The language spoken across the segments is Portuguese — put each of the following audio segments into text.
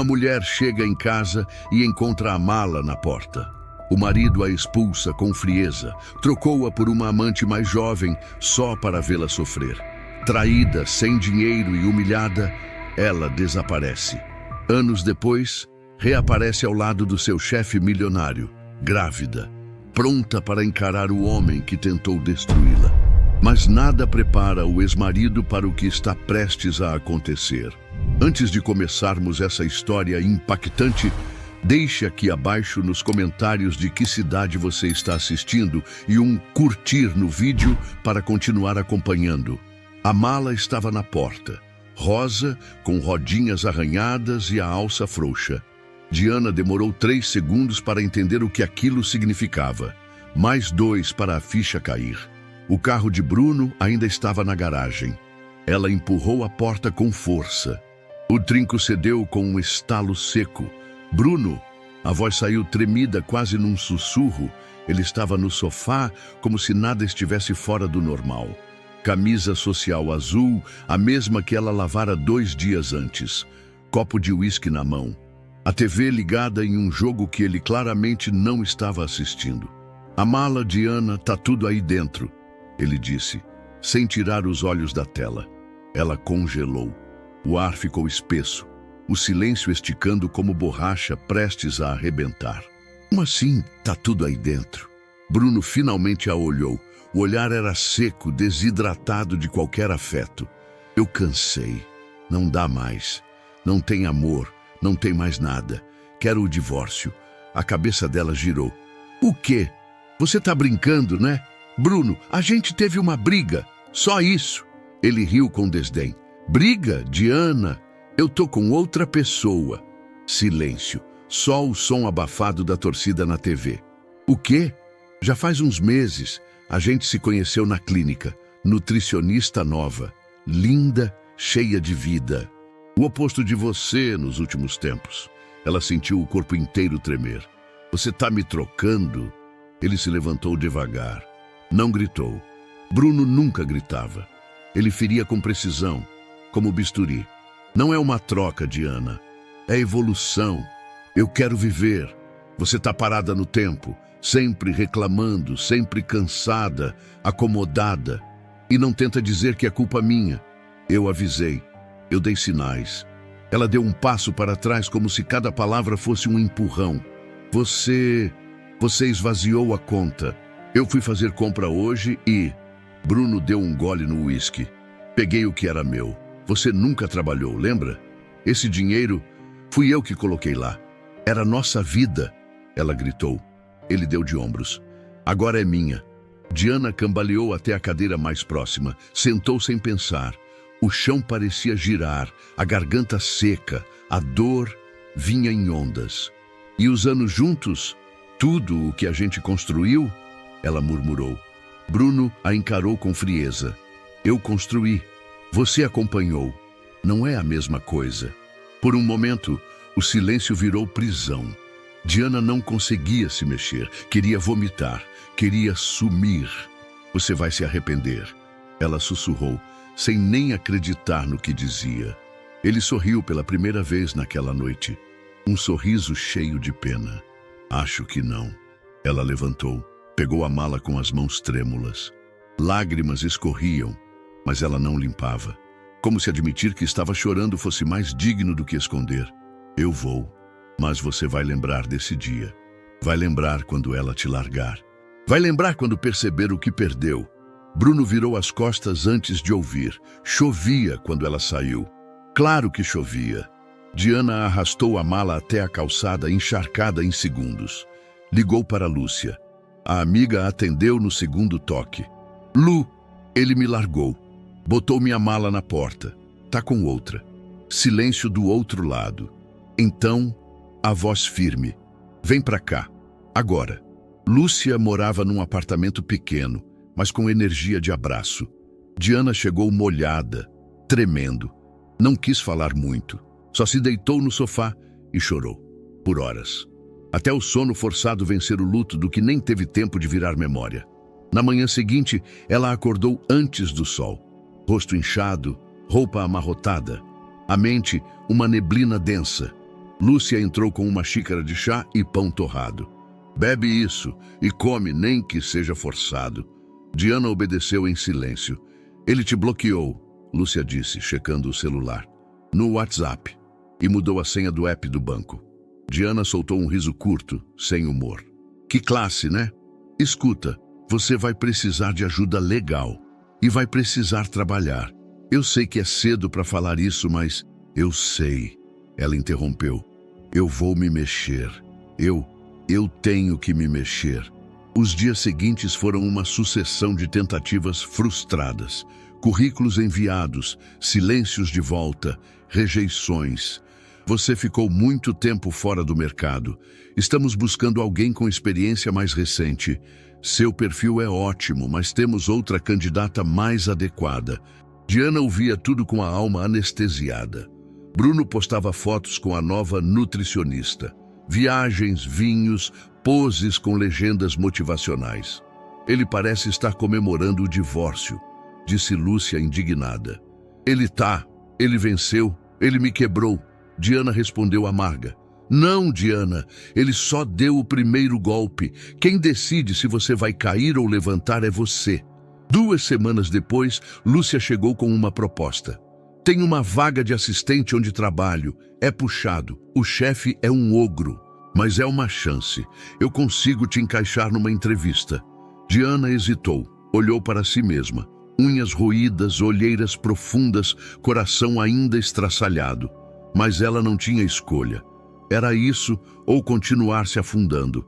Uma mulher chega em casa e encontra a mala na porta. O marido a expulsa com frieza, trocou-a por uma amante mais jovem só para vê-la sofrer. Traída, sem dinheiro e humilhada, ela desaparece. Anos depois, reaparece ao lado do seu chefe milionário, grávida, pronta para encarar o homem que tentou destruí-la. Mas nada prepara o ex-marido para o que está prestes a acontecer. Antes de começarmos essa história impactante, deixe aqui abaixo nos comentários de que cidade você está assistindo e um curtir no vídeo para continuar acompanhando. A mala estava na porta, rosa, com rodinhas arranhadas e a alça frouxa. Diana demorou 3 segundos para entender o que aquilo significava. Mais 2 para a ficha cair. O carro de Bruno ainda estava na garagem. Ela empurrou a porta com força. O trinco cedeu com um estalo seco. Bruno! A voz saiu tremida, quase num sussurro. Ele estava no sofá, como se nada estivesse fora do normal. Camisa social azul, a mesma que ela lavara 2 dias antes. Copo de uísque na mão. A TV ligada em um jogo que ele claramente não estava assistindo. A mala, Diana, tá tudo aí dentro, ele disse, sem tirar os olhos da tela. Ela congelou. O ar ficou espesso, o silêncio esticando como borracha prestes a arrebentar. Como assim, tá tudo aí dentro? Bruno finalmente a olhou. O olhar era seco, desidratado de qualquer afeto. Eu cansei. Não dá mais. Não tem amor. Não tem mais nada. Quero o divórcio. A cabeça dela girou. O quê? Você tá brincando, né? Bruno, a gente teve uma briga. Só isso. Ele riu com desdém. Briga, Diana? Eu tô com outra pessoa. Silêncio. Só o som abafado da torcida na TV. O quê? Já faz uns meses. A gente se conheceu na clínica. Nutricionista nova. Linda, cheia de vida. O oposto de você nos últimos tempos. Ela sentiu o corpo inteiro tremer. Você tá me trocando? Ele se levantou devagar. Não gritou. Bruno nunca gritava. Ele feria com precisão, como bisturi. Não é uma troca, Diana. É evolução. Eu quero viver. Você tá parada no tempo, sempre reclamando, sempre cansada, acomodada. E não tenta dizer que é culpa minha. Eu avisei. Eu dei sinais. Ela deu um passo para trás como se cada palavra fosse um empurrão. Você esvaziou a conta. Eu fui fazer compra hoje e... Bruno deu um gole no uísque. Peguei o que era meu. Você nunca trabalhou, lembra? Esse dinheiro, fui eu que coloquei lá. Era nossa vida, ela gritou. Ele deu de ombros. Agora é minha. Diana cambaleou até a cadeira mais próxima. Sentou sem pensar. O chão parecia girar, a garganta seca, a dor vinha em ondas. E os anos juntos, tudo o que a gente construiu, ela murmurou. Bruno a encarou com frieza. Eu construí, você acompanhou. Não é a mesma coisa. Por um momento, o silêncio virou prisão. Diana não conseguia se mexer, queria vomitar, queria sumir. Você vai se arrepender, ela sussurrou, sem nem acreditar no que dizia. Ele sorriu pela primeira vez naquela noite. Um sorriso cheio de pena. Acho que não. Ela levantou, pegou a mala com as mãos trêmulas. Lágrimas escorriam, mas ela não limpava. Como se admitir que estava chorando fosse mais digno do que esconder. Eu vou, mas você vai lembrar desse dia. Vai lembrar quando ela te largar. Vai lembrar quando perceber o que perdeu. Bruno virou as costas antes de ouvir. Chovia quando ela saiu. Claro que chovia. Diana arrastou a mala até a calçada, encharcada em segundos. Ligou para Lúcia. A amiga atendeu no segundo toque. Lu, ele me largou. Botou minha mala na porta. Tá com outra. Silêncio do outro lado. Então, a voz firme. Vem pra cá. Agora. Lúcia morava num apartamento pequeno, mas com energia de abraço. Diana chegou molhada, tremendo. Não quis falar muito. Só se deitou no sofá e chorou. Por horas. Até o sono forçado vencer o luto do que nem teve tempo de virar memória. Na manhã seguinte, ela acordou antes do sol. Rosto inchado, roupa amarrotada. A mente, uma neblina densa. Lúcia entrou com uma xícara de chá e pão torrado. Bebe isso e come, nem que seja forçado. Diana obedeceu em silêncio. Ele te bloqueou, Lúcia disse, checando o celular. No WhatsApp. E mudou a senha do app do banco. Diana soltou um riso curto, sem humor. Que classe, né? Escuta, você vai precisar de ajuda legal. E vai precisar trabalhar. Eu sei que é cedo para falar isso, mas... Eu sei. Ela interrompeu. Eu vou me mexer. Eu tenho que me mexer. Os dias seguintes foram uma sucessão de tentativas frustradas. Currículos enviados, silêncios de volta, rejeições. Você ficou muito tempo fora do mercado. Estamos buscando alguém com experiência mais recente. Seu perfil é ótimo, mas temos outra candidata mais adequada. Diana ouvia tudo com a alma anestesiada. Bruno postava fotos com a nova nutricionista. Viagens, vinhos, poses com legendas motivacionais. Ele parece estar comemorando o divórcio, disse Lúcia indignada. Ele venceu, ele me quebrou. Diana respondeu amarga. Não, Diana, ele só deu o primeiro golpe. Quem decide se você vai cair ou levantar é você. 2 semanas depois, Lúcia chegou com uma proposta. Tem uma vaga de assistente onde trabalho. É puxado. O chefe é um ogro. Mas é uma chance. Eu consigo te encaixar numa entrevista. Diana hesitou. Olhou para si mesma. Unhas roídas, olheiras profundas, coração ainda estraçalhado. Mas ela não tinha escolha. Era isso ou continuar se afundando.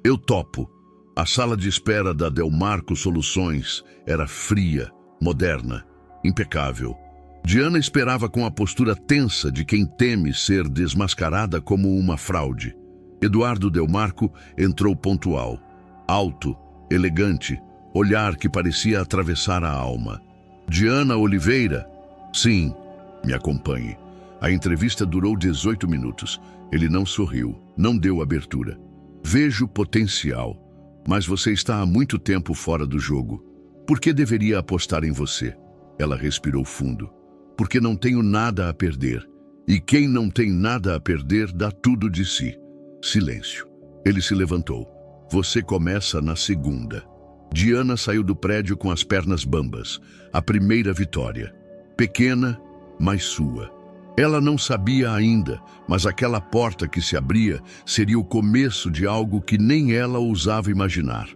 Eu topo. A sala de espera da Delmarco Soluções era fria, moderna, impecável. Diana esperava com a postura tensa de quem teme ser desmascarada como uma fraude. Eduardo Delmarco entrou pontual. Alto, elegante, olhar que parecia atravessar a alma. Diana Oliveira? Sim, me acompanhe. A entrevista durou 18 minutos. Ele não sorriu, não deu abertura. Vejo potencial, mas você está há muito tempo fora do jogo. Por que deveria apostar em você? Ela respirou fundo. Porque não tenho nada a perder. E quem não tem nada a perder dá tudo de si. Silêncio. Ele se levantou. Você começa na segunda. Diana saiu do prédio com as pernas bambas. A primeira vitória. Pequena, mas sua. Ela não sabia ainda, mas aquela porta que se abria seria o começo de algo que nem ela ousava imaginar.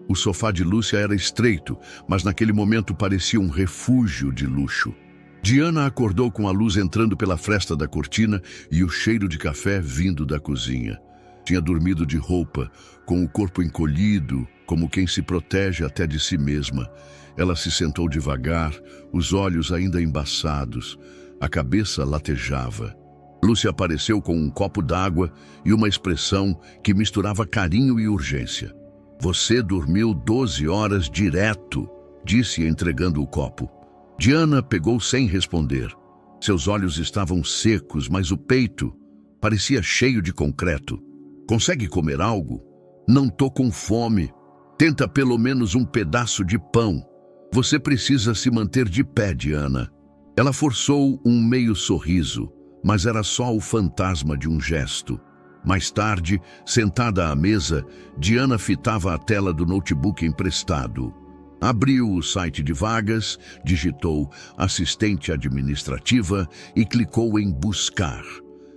O sofá de Lúcia era estreito, mas naquele momento parecia um refúgio de luxo. Diana acordou com a luz entrando pela fresta da cortina e o cheiro de café vindo da cozinha. Tinha dormido de roupa, com o corpo encolhido, como quem se protege até de si mesma. Ela se sentou devagar, os olhos ainda embaçados. A cabeça latejava. Lúcia apareceu com um copo d'água e uma expressão que misturava carinho e urgência. Você dormiu 12 horas direto, disse entregando o copo. Diana pegou sem responder. Seus olhos estavam secos, mas o peito parecia cheio de concreto. Consegue comer algo? Não tô com fome. Tenta pelo menos um pedaço de pão. Você precisa se manter de pé, Diana. Ela forçou um meio sorriso, mas era só o fantasma de um gesto. Mais tarde, sentada à mesa, Diana fitava a tela do notebook emprestado. Abriu o site de vagas, digitou assistente administrativa e clicou em buscar.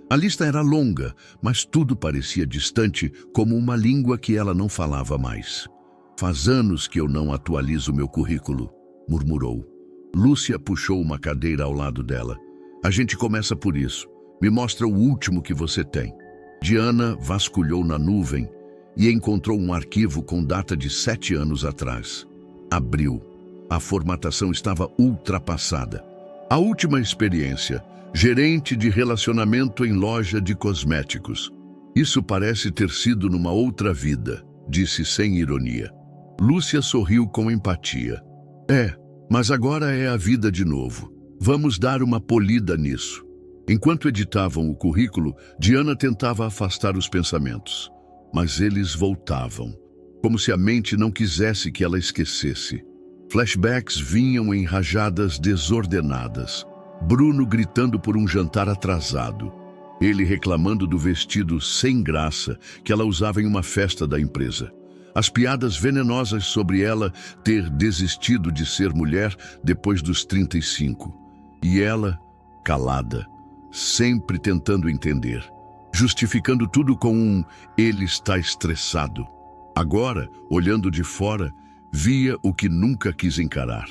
A lista era longa, mas tudo parecia distante, como uma língua que ela não falava mais. Faz anos que eu não atualizo meu currículo, murmurou. Lúcia puxou uma cadeira ao lado dela. A gente começa por isso. Me mostra o último que você tem. Diana vasculhou na nuvem e encontrou um arquivo com data de 7 anos atrás. Abriu. A formatação estava ultrapassada. A última experiência, gerente de relacionamento em loja de cosméticos. Isso parece ter sido numa outra vida, disse sem ironia. Lúcia sorriu com empatia. Mas agora é a vida de novo. Vamos dar uma polida nisso. Enquanto editavam o currículo, Diana tentava afastar os pensamentos. Mas eles voltavam. Como se a mente não quisesse que ela esquecesse. Flashbacks vinham em rajadas desordenadas. Bruno gritando por um jantar atrasado. Ele reclamando do vestido sem graça que ela usava em uma festa da empresa. As piadas venenosas sobre ela ter desistido de ser mulher depois dos 35. E ela, calada, sempre tentando entender, justificando tudo com um "ele está estressado". Agora, olhando de fora, via o que nunca quis encarar.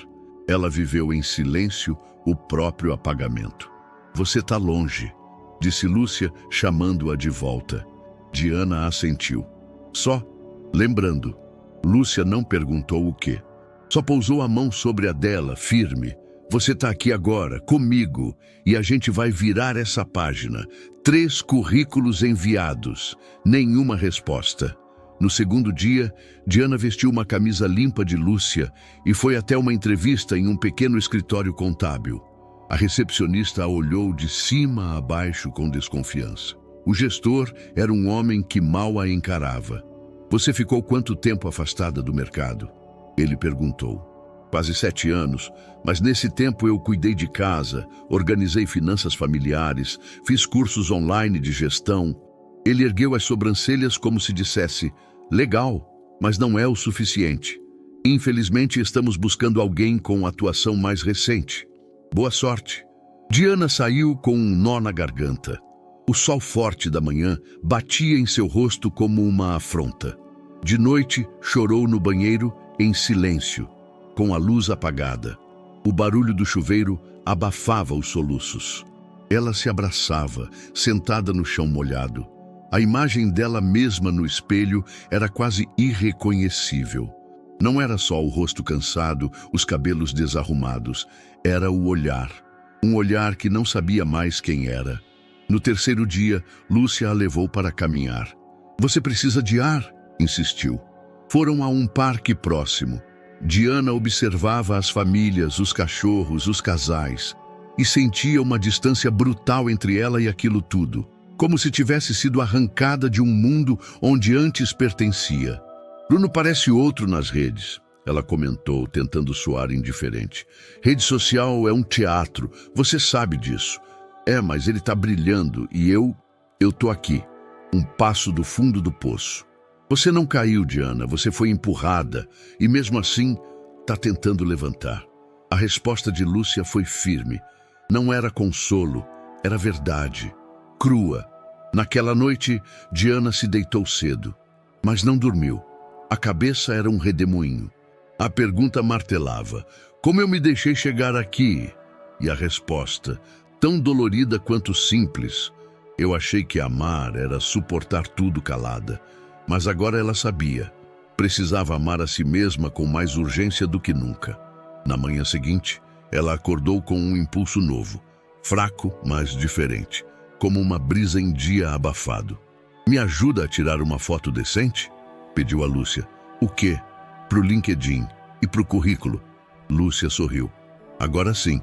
Ela viveu em silêncio o próprio apagamento. "Você está longe", disse Lúcia, chamando-a de volta. Diana assentiu. Só, lembrando, Lúcia não perguntou o quê. Só pousou a mão sobre a dela, firme. "Você está aqui agora, comigo, e a gente vai virar essa página. 3 currículos enviados, nenhuma resposta." No segundo dia, Diana vestiu uma camisa limpa de Lúcia e foi até uma entrevista em um pequeno escritório contábil. A recepcionista a olhou de cima a baixo com desconfiança. O gestor era um homem que mal a encarava. "Você ficou quanto tempo afastada do mercado?" Ele perguntou. "Quase 7 anos, mas nesse tempo eu cuidei de casa, organizei finanças familiares, fiz cursos online de gestão." Ele ergueu as sobrancelhas como se dissesse: "Legal, mas não é o suficiente. Infelizmente estamos buscando alguém com atuação mais recente. Boa sorte." Diana saiu com um nó na garganta. O sol forte da manhã batia em seu rosto como uma afronta. De noite, chorou no banheiro em silêncio, com a luz apagada. O barulho do chuveiro abafava os soluços. Ela se abraçava, sentada no chão molhado. A imagem dela mesma no espelho era quase irreconhecível. Não era só o rosto cansado, os cabelos desarrumados. Era o olhar. Um olhar que não sabia mais quem era. No terceiro dia, Lúcia a levou para caminhar. "Você precisa de ar", insistiu. Foram a um parque próximo. Diana observava as famílias, os cachorros, os casais, e sentia uma distância brutal entre ela e aquilo tudo, como se tivesse sido arrancada de um mundo onde antes pertencia. "Bruno parece outro nas redes", ela comentou, tentando soar indiferente. "Rede social é um teatro, você sabe disso." "É, mas ele está brilhando e eu tô aqui, um passo do fundo do poço." "Você não caiu, Diana, você foi empurrada e mesmo assim está tentando levantar." A resposta de Lúcia foi firme. Não era consolo, era verdade. Crua. Naquela noite, Diana se deitou cedo, mas não dormiu. A cabeça era um redemoinho. A pergunta martelava: "Como eu me deixei chegar aqui?" E a resposta, tão dolorida quanto simples: "Eu achei que amar era suportar tudo calada." Mas agora ela sabia. Precisava amar a si mesma com mais urgência do que nunca. Na manhã seguinte, ela acordou com um impulso novo, fraco, mas diferente, como uma brisa em dia abafado. "Me ajuda a tirar uma foto decente?" pediu a Lúcia. "O quê?" "Pro LinkedIn e pro currículo." Lúcia sorriu. Agora sim.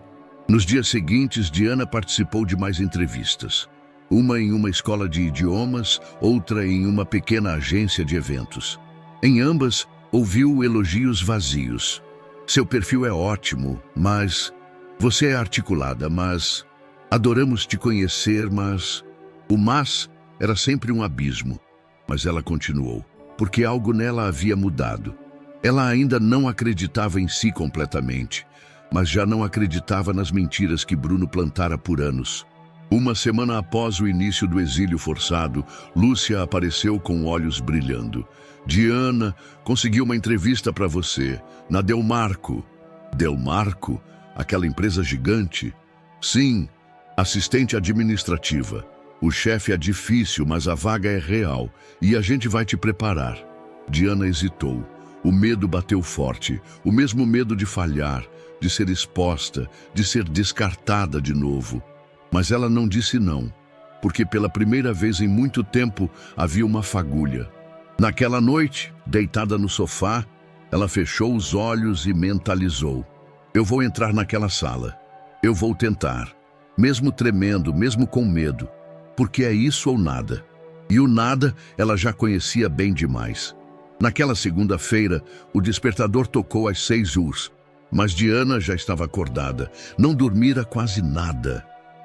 Nos dias seguintes, Diana participou de mais entrevistas. Uma em uma escola de idiomas, outra em uma pequena agência de eventos. Em ambas, ouviu elogios vazios. "Seu perfil é ótimo, mas... Você é articulada, mas... Adoramos te conhecer, mas..." O "mas" era sempre um abismo. Mas ela continuou, porque algo nela havia mudado. Ela ainda não acreditava em si completamente, mas já não acreditava nas mentiras que Bruno plantara por anos. Uma semana após o início do exílio forçado, Lúcia apareceu com olhos brilhando. "Diana, consegui uma entrevista para você, na Delmarco." "Delmarco? Aquela empresa gigante?" "Sim, assistente administrativa. O chefe é difícil, mas a vaga é real, e a gente vai te preparar." Diana hesitou. O medo bateu forte, o mesmo medo de falhar, de ser exposta, de ser descartada de novo. Mas ela não disse não, porque pela primeira vez em muito tempo havia uma fagulha. Naquela noite, deitada no sofá, ela fechou os olhos e mentalizou: "Eu vou entrar naquela sala. Eu vou tentar, mesmo tremendo, mesmo com medo, porque é isso ou nada." E o nada ela já conhecia bem demais. Naquela segunda-feira, o despertador tocou às 6 horas, mas Diana já estava acordada, não dormira quase nada.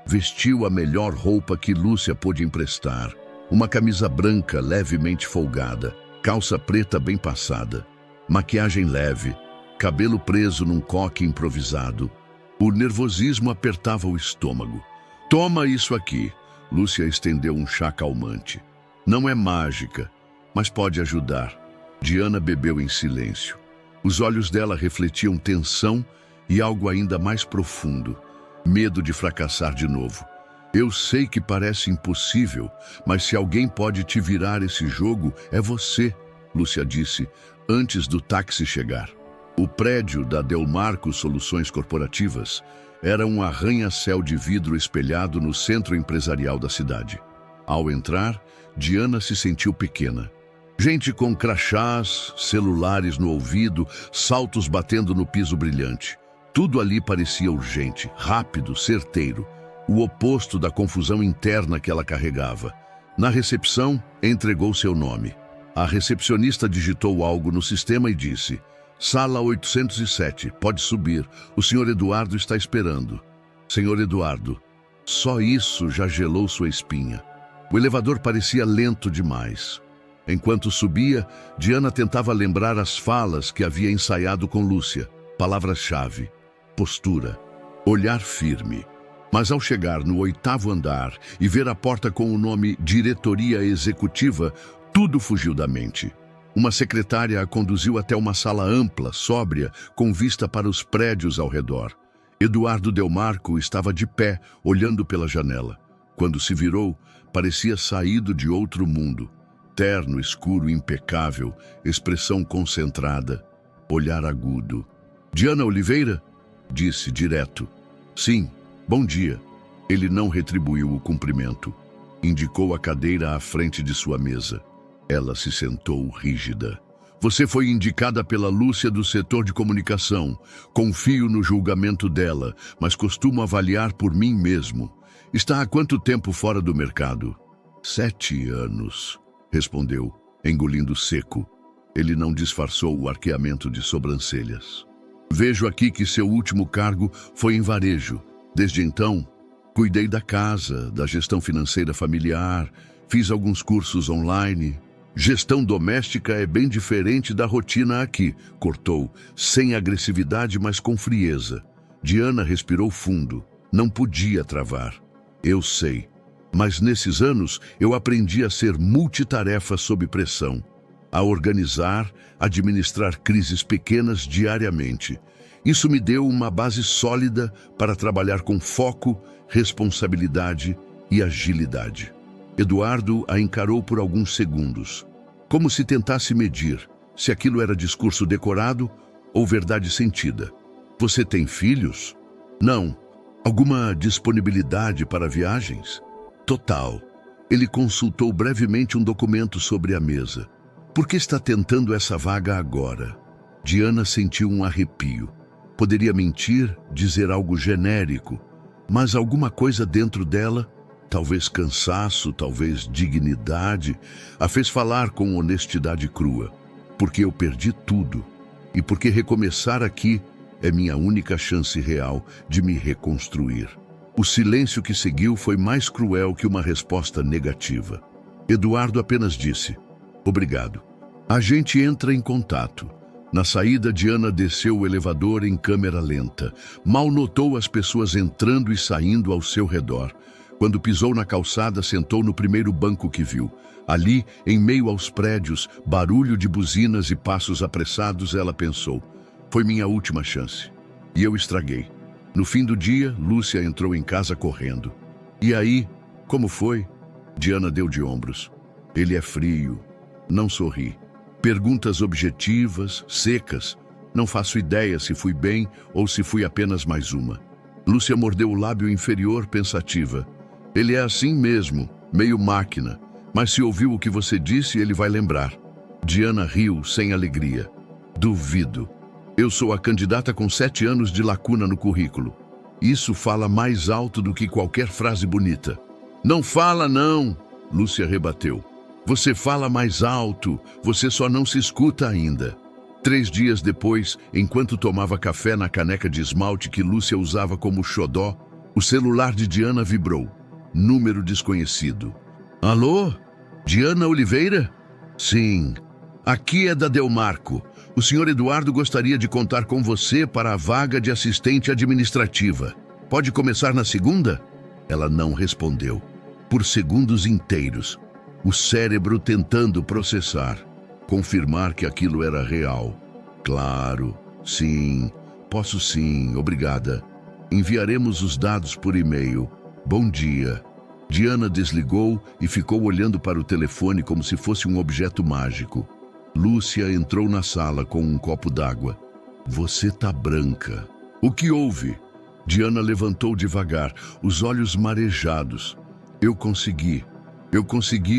Vestiu a melhor roupa que Lúcia pôde emprestar. Uma camisa branca levemente folgada, calça preta bem passada, maquiagem leve, cabelo preso num coque improvisado. O nervosismo apertava o estômago. Toma isso aqui. Lúcia estendeu um chá calmante. Não é mágica, mas pode ajudar. Diana bebeu em silêncio. Os olhos dela refletiam tensão e algo ainda mais profundo. Medo de fracassar de novo. Eu sei que parece impossível, mas se alguém pode te virar esse jogo, é você, Lúcia disse, antes do táxi chegar. O prédio da Delmarco Soluções Corporativas era um arranha-céu de vidro espelhado no centro empresarial da cidade. Ao entrar, Diana se sentiu pequena. Gente com crachás, celulares no ouvido, saltos batendo no piso brilhante. Tudo ali parecia urgente, rápido, certeiro. O oposto da confusão interna que ela carregava. Na recepção, entregou seu nome. A recepcionista digitou algo no sistema e disse: Sala 807, pode subir. O senhor Eduardo está esperando. Senhor Eduardo, só isso já gelou sua espinha. O elevador parecia lento demais. Enquanto subia, Diana tentava lembrar as falas que havia ensaiado com Lúcia. Palavras-chave: postura, olhar firme. Mas ao chegar no 8º andar e ver a porta com o nome Diretoria Executiva, tudo fugiu da mente. Uma secretária a conduziu até uma sala ampla, sóbria, com vista para os prédios ao redor. Eduardo Delmarco estava de pé, olhando pela janela. Quando se virou, parecia saído de outro mundo. Terno, escuro, impecável, expressão concentrada, olhar agudo. Diana Oliveira? Disse direto. Sim. Bom dia. Ele não retribuiu o cumprimento. Indicou a cadeira à frente de sua mesa. Ela se sentou rígida. Você foi indicada pela Lúcia do setor de comunicação. Confio no julgamento dela, mas costumo avaliar por mim mesmo. Está há quanto tempo fora do mercado? 7 anos, respondeu, engolindo seco. Ele não disfarçou o arqueamento de sobrancelhas. Vejo aqui que seu último cargo foi em varejo. Desde então, cuidei da casa, da gestão financeira familiar, fiz alguns cursos online. Gestão doméstica é bem diferente da rotina aqui, cortou, sem agressividade, mas com frieza. Diana respirou fundo. Não podia travar. Eu sei, mas nesses anos eu aprendi a ser multitarefa sob pressão, a organizar, administrar crises pequenas diariamente. Isso me deu uma base sólida para trabalhar com foco, responsabilidade e agilidade. Eduardo a encarou por alguns segundos, como se tentasse medir se aquilo era discurso decorado ou verdade sentida. Você tem filhos? Não. Alguma disponibilidade para viagens? Total. Ele consultou brevemente um documento sobre a mesa. Por que está tentando essa vaga agora? Diana sentiu um arrepio. Poderia mentir, dizer algo genérico, mas alguma coisa dentro dela, talvez cansaço, talvez dignidade, a fez falar com honestidade crua. Porque eu perdi tudo, e porque recomeçar aqui é minha única chance real de me reconstruir. O silêncio que seguiu foi mais cruel que uma resposta negativa. Eduardo apenas disse: obrigado. A gente entra em contato. Na saída, Diana desceu o elevador em câmera lenta. Mal notou as pessoas entrando e saindo ao seu redor. Quando pisou na calçada, sentou no primeiro banco que viu. Ali, em meio aos prédios, barulho de buzinas e passos apressados, ela pensou: foi minha última chance. E eu estraguei. No fim do dia, Lúcia entrou em casa correndo. E aí, como foi? Diana deu de ombros. Ele é frio. Não sorri. Perguntas objetivas, secas. Não faço ideia se fui bem ou se fui apenas mais uma. Lúcia mordeu o lábio inferior, pensativa. Ele é assim mesmo, meio máquina. Mas se ouviu o que você disse, ele vai lembrar. Diana riu, sem alegria. Duvido. Eu sou a candidata com 7 anos de lacuna no currículo. Isso fala mais alto do que qualquer frase bonita. Não fala, não, Lúcia rebateu. Você fala mais alto, você só não se escuta ainda. 3 dias depois, enquanto tomava café na caneca de esmalte que Lúcia usava como xodó, O celular de Diana vibrou. Número desconhecido. Alô? Diana Oliveira? Sim. Aqui é da Delmarco. O senhor Eduardo gostaria de contar com você para a vaga de assistente administrativa. Pode começar na segunda? Ela não respondeu. Por segundos inteiros, o cérebro tentando processar, confirmar que aquilo era real. Claro, sim, posso sim, obrigada. Enviaremos os dados por e-mail. Bom dia. Diana desligou e ficou olhando para o telefone como se fosse um objeto mágico. Lúcia entrou na sala com um copo d'água. Você tá branca. O que houve? Diana levantou devagar, os olhos marejados. Eu consegui,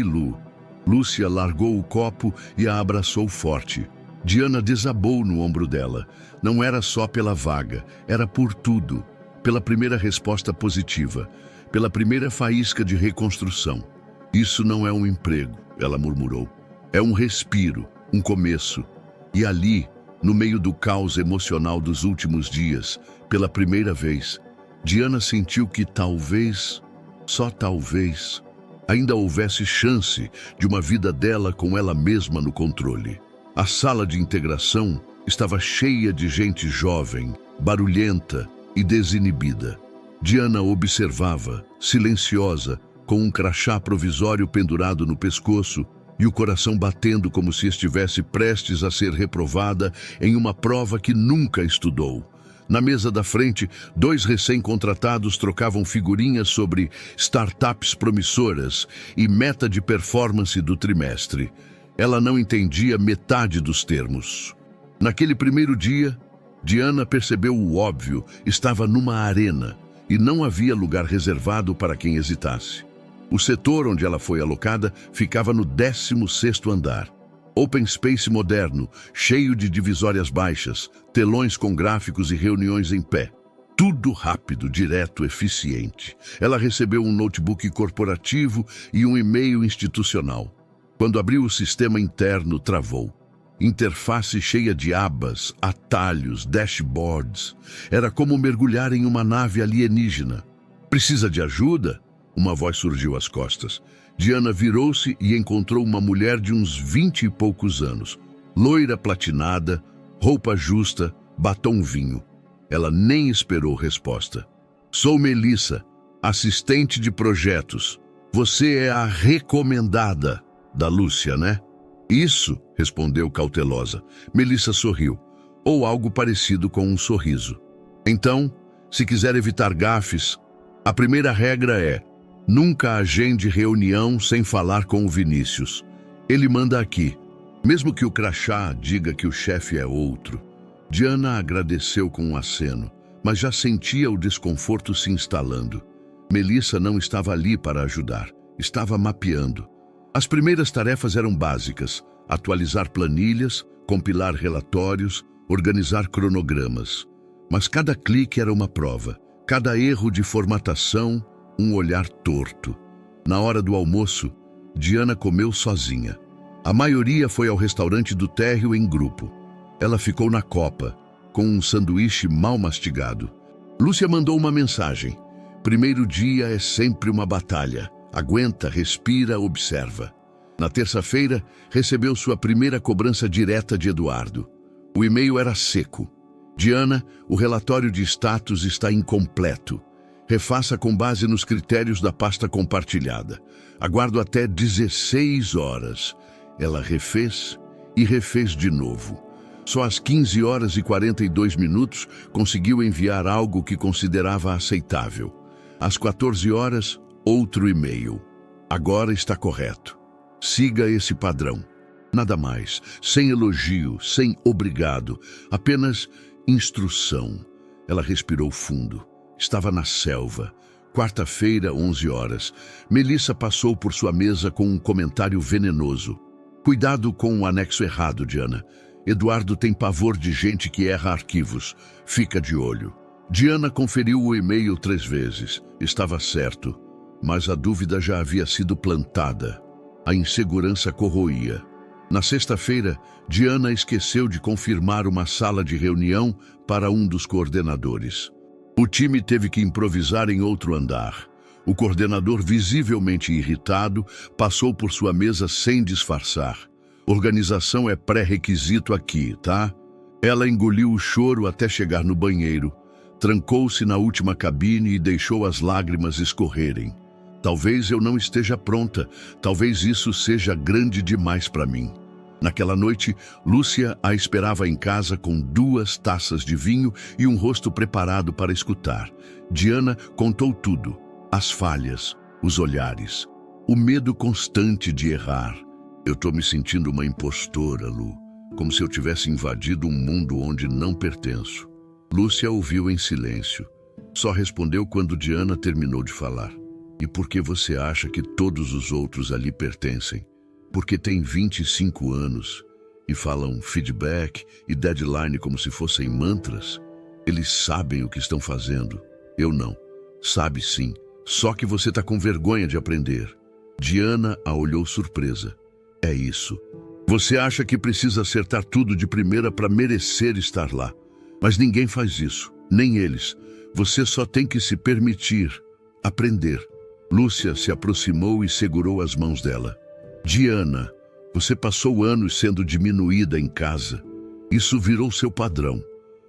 Lu. Lúcia largou o copo e a abraçou forte. Diana desabou no ombro dela. Não era só pela vaga, era por tudo. Pela primeira resposta positiva, pela primeira faísca de reconstrução. Isso não é um emprego, ela murmurou. É um respiro, um começo. E ali, no meio do caos emocional dos últimos dias, pela primeira vez, Diana sentiu que talvez, só talvez, ainda houvesse chance de uma vida dela com ela mesma no controle. A sala de integração estava cheia de gente jovem, barulhenta e desinibida. Diana observava, silenciosa, com um crachá provisório pendurado no pescoço e o coração batendo como se estivesse prestes a ser reprovada em uma prova que nunca estudou. Na mesa da frente, 2 recém-contratados trocavam figurinhas sobre startups promissoras e meta de performance do trimestre. Ela não entendia metade dos termos. Naquele primeiro dia, Diana percebeu o óbvio, estava numa arena e não havia lugar reservado para quem hesitasse. O setor onde ela foi alocada ficava no 16º andar. Open space moderno, cheio de divisórias baixas, telões com gráficos e reuniões em pé. Tudo rápido, direto, eficiente. Ela recebeu um notebook corporativo e um e-mail institucional. Quando abriu o sistema interno, travou. Interface cheia de abas, atalhos, dashboards. Era como mergulhar em uma nave alienígena. Precisa de ajuda? Uma voz surgiu às costas. Diana virou-se e encontrou uma mulher de uns 20 e poucos anos. Loira platinada, roupa justa, batom vinho. Ela nem esperou resposta. Sou Melissa, assistente de projetos. Você é a recomendada da Lúcia, né? Isso, respondeu cautelosa. Melissa sorriu, ou algo parecido com um sorriso. Então, se quiser evitar gafes, a primeira regra é: nunca agende reunião sem falar com o Vinícius. Ele manda aqui, mesmo que o crachá diga que o chefe é outro. Diana agradeceu com um aceno, mas já sentia o desconforto se instalando. Melissa não estava ali para ajudar, estava mapeando. As primeiras tarefas eram básicas: atualizar planilhas, compilar relatórios, organizar cronogramas. Mas cada clique era uma prova, cada erro de formatação, um olhar torto. Na hora do almoço, Diana comeu sozinha. A maioria foi ao restaurante do térreo em grupo. Ela ficou na copa, com um sanduíche mal mastigado. Lúcia mandou uma mensagem. Primeiro dia é sempre uma batalha. Aguenta, respira, observa. Na terça-feira, recebeu sua primeira cobrança direta de Eduardo. O e-mail era seco. Diana, o relatório de status está incompleto. Refaça com base nos critérios da pasta compartilhada. Aguardo até 16 horas. Ela refez e refez de novo. Só às 15 horas e 42 minutos conseguiu enviar algo que considerava aceitável. Às 14 horas, outro e-mail. Agora está correto. Siga esse padrão. Nada mais. Sem elogio, sem obrigado. Apenas instrução. Ela respirou fundo. Estava na selva. Quarta-feira, 11 horas. Melissa passou por sua mesa com um comentário venenoso. Cuidado com o anexo errado, Diana. Eduardo tem pavor de gente que erra arquivos. Fica de olho. Diana conferiu o e-mail 3 vezes. Estava certo. Mas a dúvida já havia sido plantada. A insegurança corroía. Na sexta-feira, Diana esqueceu de confirmar uma sala de reunião para um dos coordenadores. O time teve que improvisar em outro andar. O coordenador, visivelmente irritado, passou por sua mesa sem disfarçar. Organização é pré-requisito aqui, tá? Ela engoliu o choro até chegar no banheiro, trancou-se na última cabine e deixou as lágrimas escorrerem. Talvez eu não esteja pronta, talvez isso seja grande demais para mim. Naquela noite, Lúcia a esperava em casa com 2 taças de vinho e um rosto preparado para escutar. Diana contou tudo, as falhas, os olhares, o medo constante de errar. Eu tô me sentindo uma impostora, Lu, como se eu tivesse invadido um mundo onde não pertenço. Lúcia ouviu em silêncio. Só respondeu quando Diana terminou de falar. E por que você acha que todos os outros ali pertencem? Porque têm 25 anos e falam feedback e deadline como se fossem mantras? Eles sabem o que estão fazendo. Eu não. Sabe sim. Só que você tá com vergonha de aprender. Diana a olhou surpresa. É isso. Você acha que precisa acertar tudo de primeira para merecer estar lá. Mas ninguém faz isso, nem eles. Você só tem que se permitir aprender. Lúcia se aproximou e segurou as mãos dela. Diana, você passou anos sendo diminuída em casa. Isso virou seu padrão.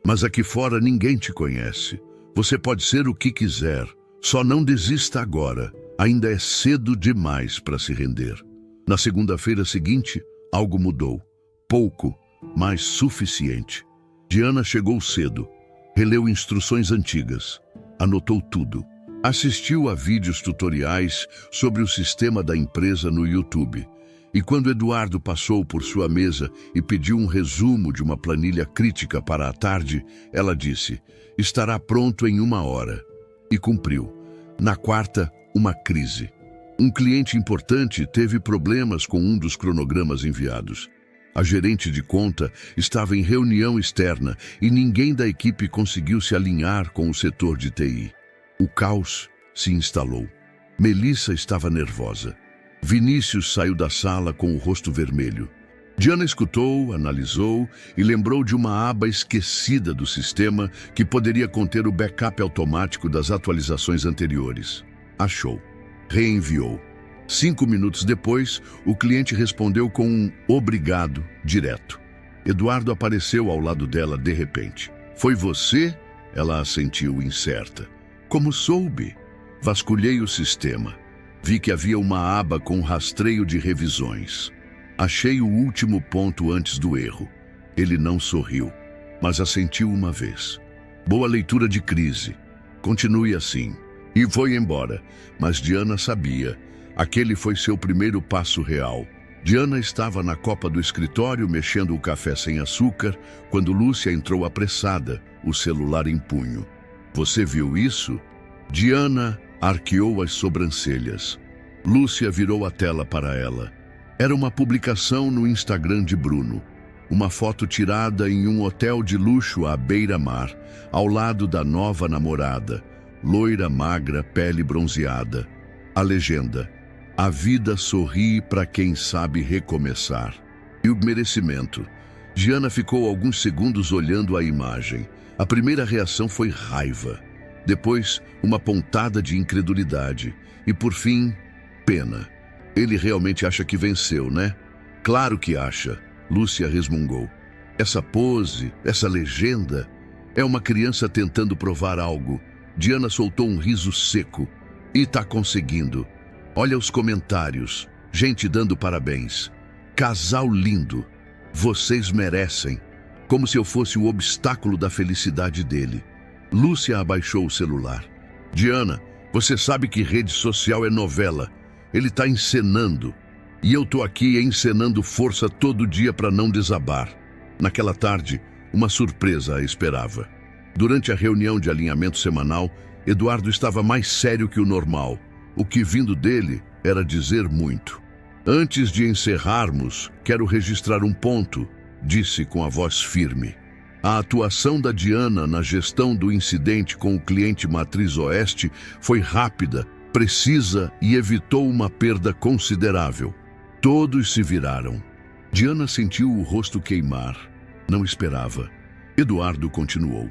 Mas aqui fora ninguém te conhece. Você pode ser o que quiser. Só não desista agora. Ainda é cedo demais para se render. Na segunda-feira seguinte, algo mudou. Pouco, mas suficiente. Diana chegou cedo. Releu instruções antigas. Anotou tudo. Assistiu a vídeos tutoriais sobre o sistema da empresa no YouTube. E quando Eduardo passou por sua mesa e pediu um resumo de uma planilha crítica para a tarde, ela disse: estará pronto em 1 hora. E cumpriu. Na quarta, uma crise. Um cliente importante teve problemas com um dos cronogramas enviados. A gerente de conta estava em reunião externa e ninguém da equipe conseguiu se alinhar com o setor de TI. O caos se instalou. Melissa estava nervosa. Vinícius saiu da sala com o rosto vermelho. Diana escutou, analisou e lembrou de uma aba esquecida do sistema que poderia conter o backup automático das atualizações anteriores. Achou. Reenviou. 5 minutos depois, o cliente respondeu com um obrigado direto. Eduardo apareceu ao lado dela de repente. Foi você? Ela assentiu incerta. Como soube? Vasculhei o sistema. Vi que havia uma aba com rastreio de revisões. Achei o último ponto antes do erro. Ele não sorriu, mas assentiu uma vez. Boa leitura de crise. Continue assim. E foi embora, mas Diana sabia. Aquele foi seu primeiro passo real. Diana estava na copa do escritório mexendo o café sem açúcar quando Lúcia entrou apressada, o celular em punho. Você viu isso? Diana arqueou as sobrancelhas. Lúcia virou a tela para ela. Era uma publicação no Instagram de Bruno. Uma foto tirada em um hotel de luxo à beira-mar, ao lado da nova namorada, loira magra, pele bronzeada. A legenda: a vida sorri para quem sabe recomeçar. E o merecimento. Diana ficou alguns segundos olhando a imagem. A primeira reação foi raiva. Depois, uma pontada de incredulidade. E por fim, pena. Ele realmente acha que venceu, né? Claro que acha, Lúcia resmungou. Essa pose, essa legenda, é uma criança tentando provar algo. Diana soltou um riso seco. E tá conseguindo. Olha os comentários. Gente dando parabéns. Casal lindo. Vocês merecem. Como se eu fosse o obstáculo da felicidade dele. Lúcia abaixou o celular. Diana, você sabe que rede social é novela. Ele tá encenando. E eu tô aqui encenando força todo dia para não desabar. Naquela tarde, uma surpresa a esperava. Durante a reunião de alinhamento semanal, Eduardo estava mais sério que o normal. O que vindo dele era dizer muito. Antes de encerrarmos, quero registrar um ponto, disse com a voz firme. A atuação da Diana na gestão do incidente com o cliente Matriz Oeste foi rápida, precisa e evitou uma perda considerável. Todos se viraram. Diana sentiu o rosto queimar. Não esperava. Eduardo continuou.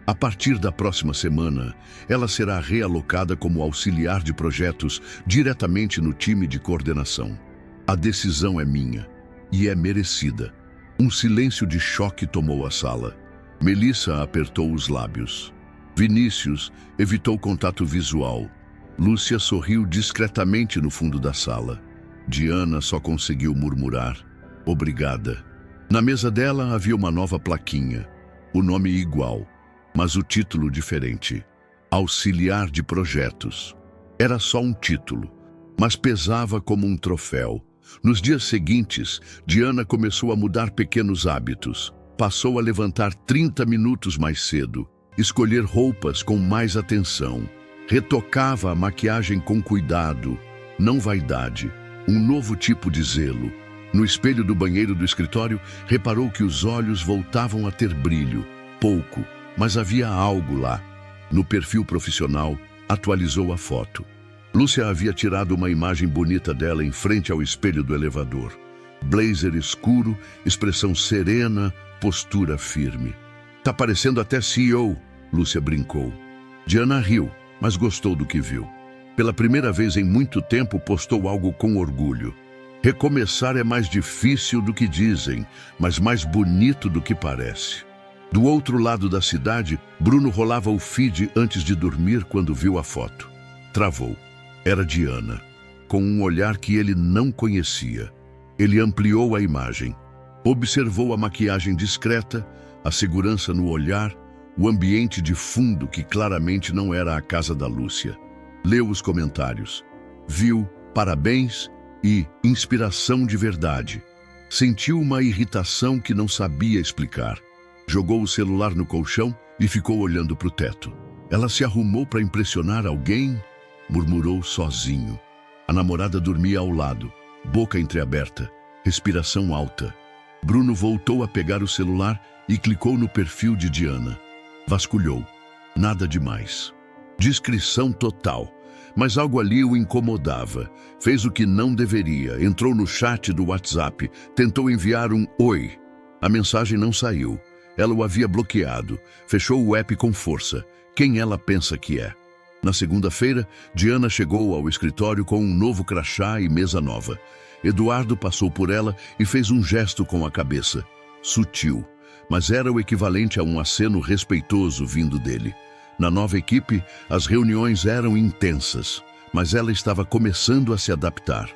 A partir da próxima semana, ela será realocada como auxiliar de projetos diretamente no time de coordenação. A decisão é minha, e é merecida. Um silêncio de choque tomou a sala. Melissa apertou os lábios. Vinícius evitou contato visual. Lúcia sorriu discretamente no fundo da sala. Diana só conseguiu murmurar: obrigada. Na mesa dela havia uma nova plaquinha. O nome igual, mas o título diferente. Auxiliar de projetos. Era só um título, mas pesava como um troféu. Nos dias seguintes, Diana começou a mudar pequenos hábitos. Passou a levantar 30 minutos mais cedo, escolher roupas com mais atenção, retocava a maquiagem com cuidado, não vaidade, um novo tipo de zelo. No espelho do banheiro do escritório, reparou que os olhos voltavam a ter brilho, pouco, mas havia algo lá. No perfil profissional, atualizou a foto. Lúcia havia tirado uma imagem bonita dela em frente ao espelho do elevador. Blazer escuro, expressão serena, postura firme. Tá parecendo até CEO, Lúcia brincou. Diana riu, mas gostou do que viu. Pela primeira vez em muito tempo, postou algo com orgulho. Recomeçar é mais difícil do que dizem, mas mais bonito do que parece. Do outro lado da cidade, Bruno rolava o feed antes de dormir quando viu a foto. Travou. Era Diana, com um olhar que ele não conhecia. Ele ampliou a imagem. Observou a maquiagem discreta, a segurança no olhar, o ambiente de fundo que claramente não era a casa da Lúcia. Leu os comentários. Viu parabéns e inspiração de verdade. Sentiu uma irritação que não sabia explicar. Jogou o celular no colchão e ficou olhando para o teto. Ela se arrumou para impressionar alguém? Murmurou sozinho. A namorada dormia ao lado, boca entreaberta, respiração alta. Bruno voltou a pegar o celular e clicou no perfil de Diana. Vasculhou. Nada demais. Discrição total. Mas algo ali o incomodava. Fez o que não deveria. Entrou no chat do WhatsApp. Tentou enviar um oi. A mensagem não saiu. Ela o havia bloqueado. Fechou o app com força. Quem ela pensa que é? Na segunda-feira, Diana chegou ao escritório com um novo crachá e mesa nova. Eduardo passou por ela e fez um gesto com a cabeça. Sutil, mas era o equivalente a um aceno respeitoso vindo dele. Na nova equipe, as reuniões eram intensas, mas ela estava começando a se adaptar.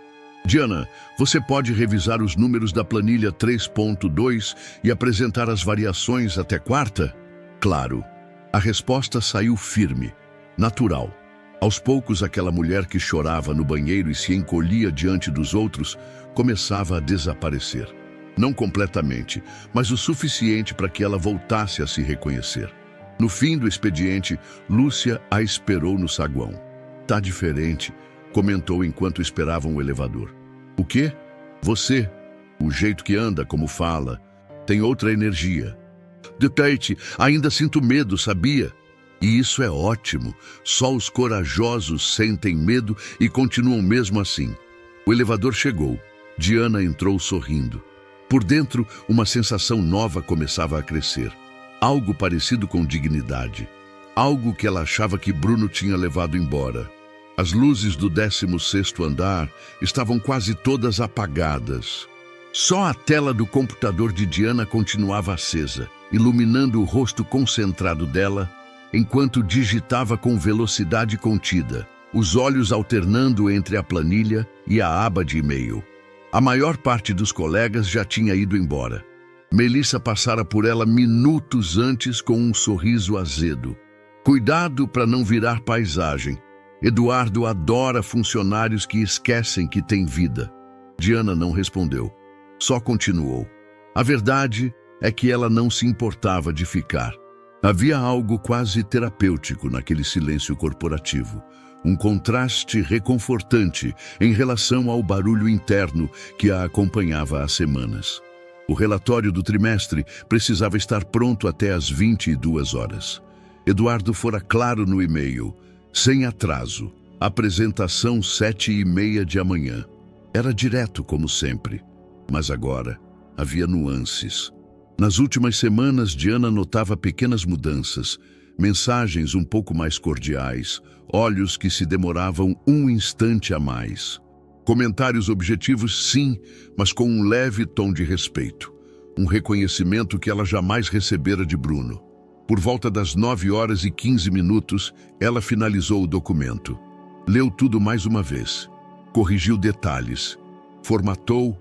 Diana, você pode revisar os números da planilha 3.2 e apresentar as variações até quarta? Claro. A resposta saiu firme. Natural. Aos poucos, aquela mulher que chorava no banheiro e se encolhia diante dos outros começava a desaparecer. Não completamente, mas o suficiente para que ela voltasse a se reconhecer. No fim do expediente, Lúcia a esperou no saguão. Tá diferente, comentou enquanto esperavam o elevador. O quê? Você, o jeito que anda, como fala, tem outra energia. Depende, ainda sinto medo, sabia? E isso é ótimo. Só os corajosos sentem medo e continuam mesmo assim. O elevador chegou. Diana entrou sorrindo. Por dentro, uma sensação nova começava a crescer. Algo parecido com dignidade. Algo que ela achava que Bruno tinha levado embora. As luzes do 16º andar estavam quase todas apagadas. Só a tela do computador de Diana continuava acesa, iluminando o rosto concentrado dela, enquanto digitava com velocidade contida, os olhos alternando entre a planilha e a aba de e-mail. A maior parte dos colegas já tinha ido embora. Melissa passara por ela minutos antes com um sorriso azedo. Cuidado para não virar paisagem. Eduardo adora funcionários que esquecem que têm vida. Diana não respondeu. Só continuou. A verdade é que ela não se importava de ficar. Havia algo quase terapêutico naquele silêncio corporativo, um contraste reconfortante em relação ao barulho interno que a acompanhava há semanas. O relatório do trimestre precisava estar pronto até às 22 horas. Eduardo fora claro no e-mail, sem atraso, apresentação 7h30 de amanhã. Era direto como sempre, mas agora havia nuances. Nas últimas semanas, Diana notava pequenas mudanças. mensagens um pouco mais cordiais, olhos que se demoravam um instante a mais. Comentários objetivos, sim, mas com um leve tom de respeito. Um reconhecimento que ela jamais recebera de Bruno. Por volta das 9h15, ela finalizou o documento. Leu tudo mais uma vez. Corrigiu detalhes. Formatou,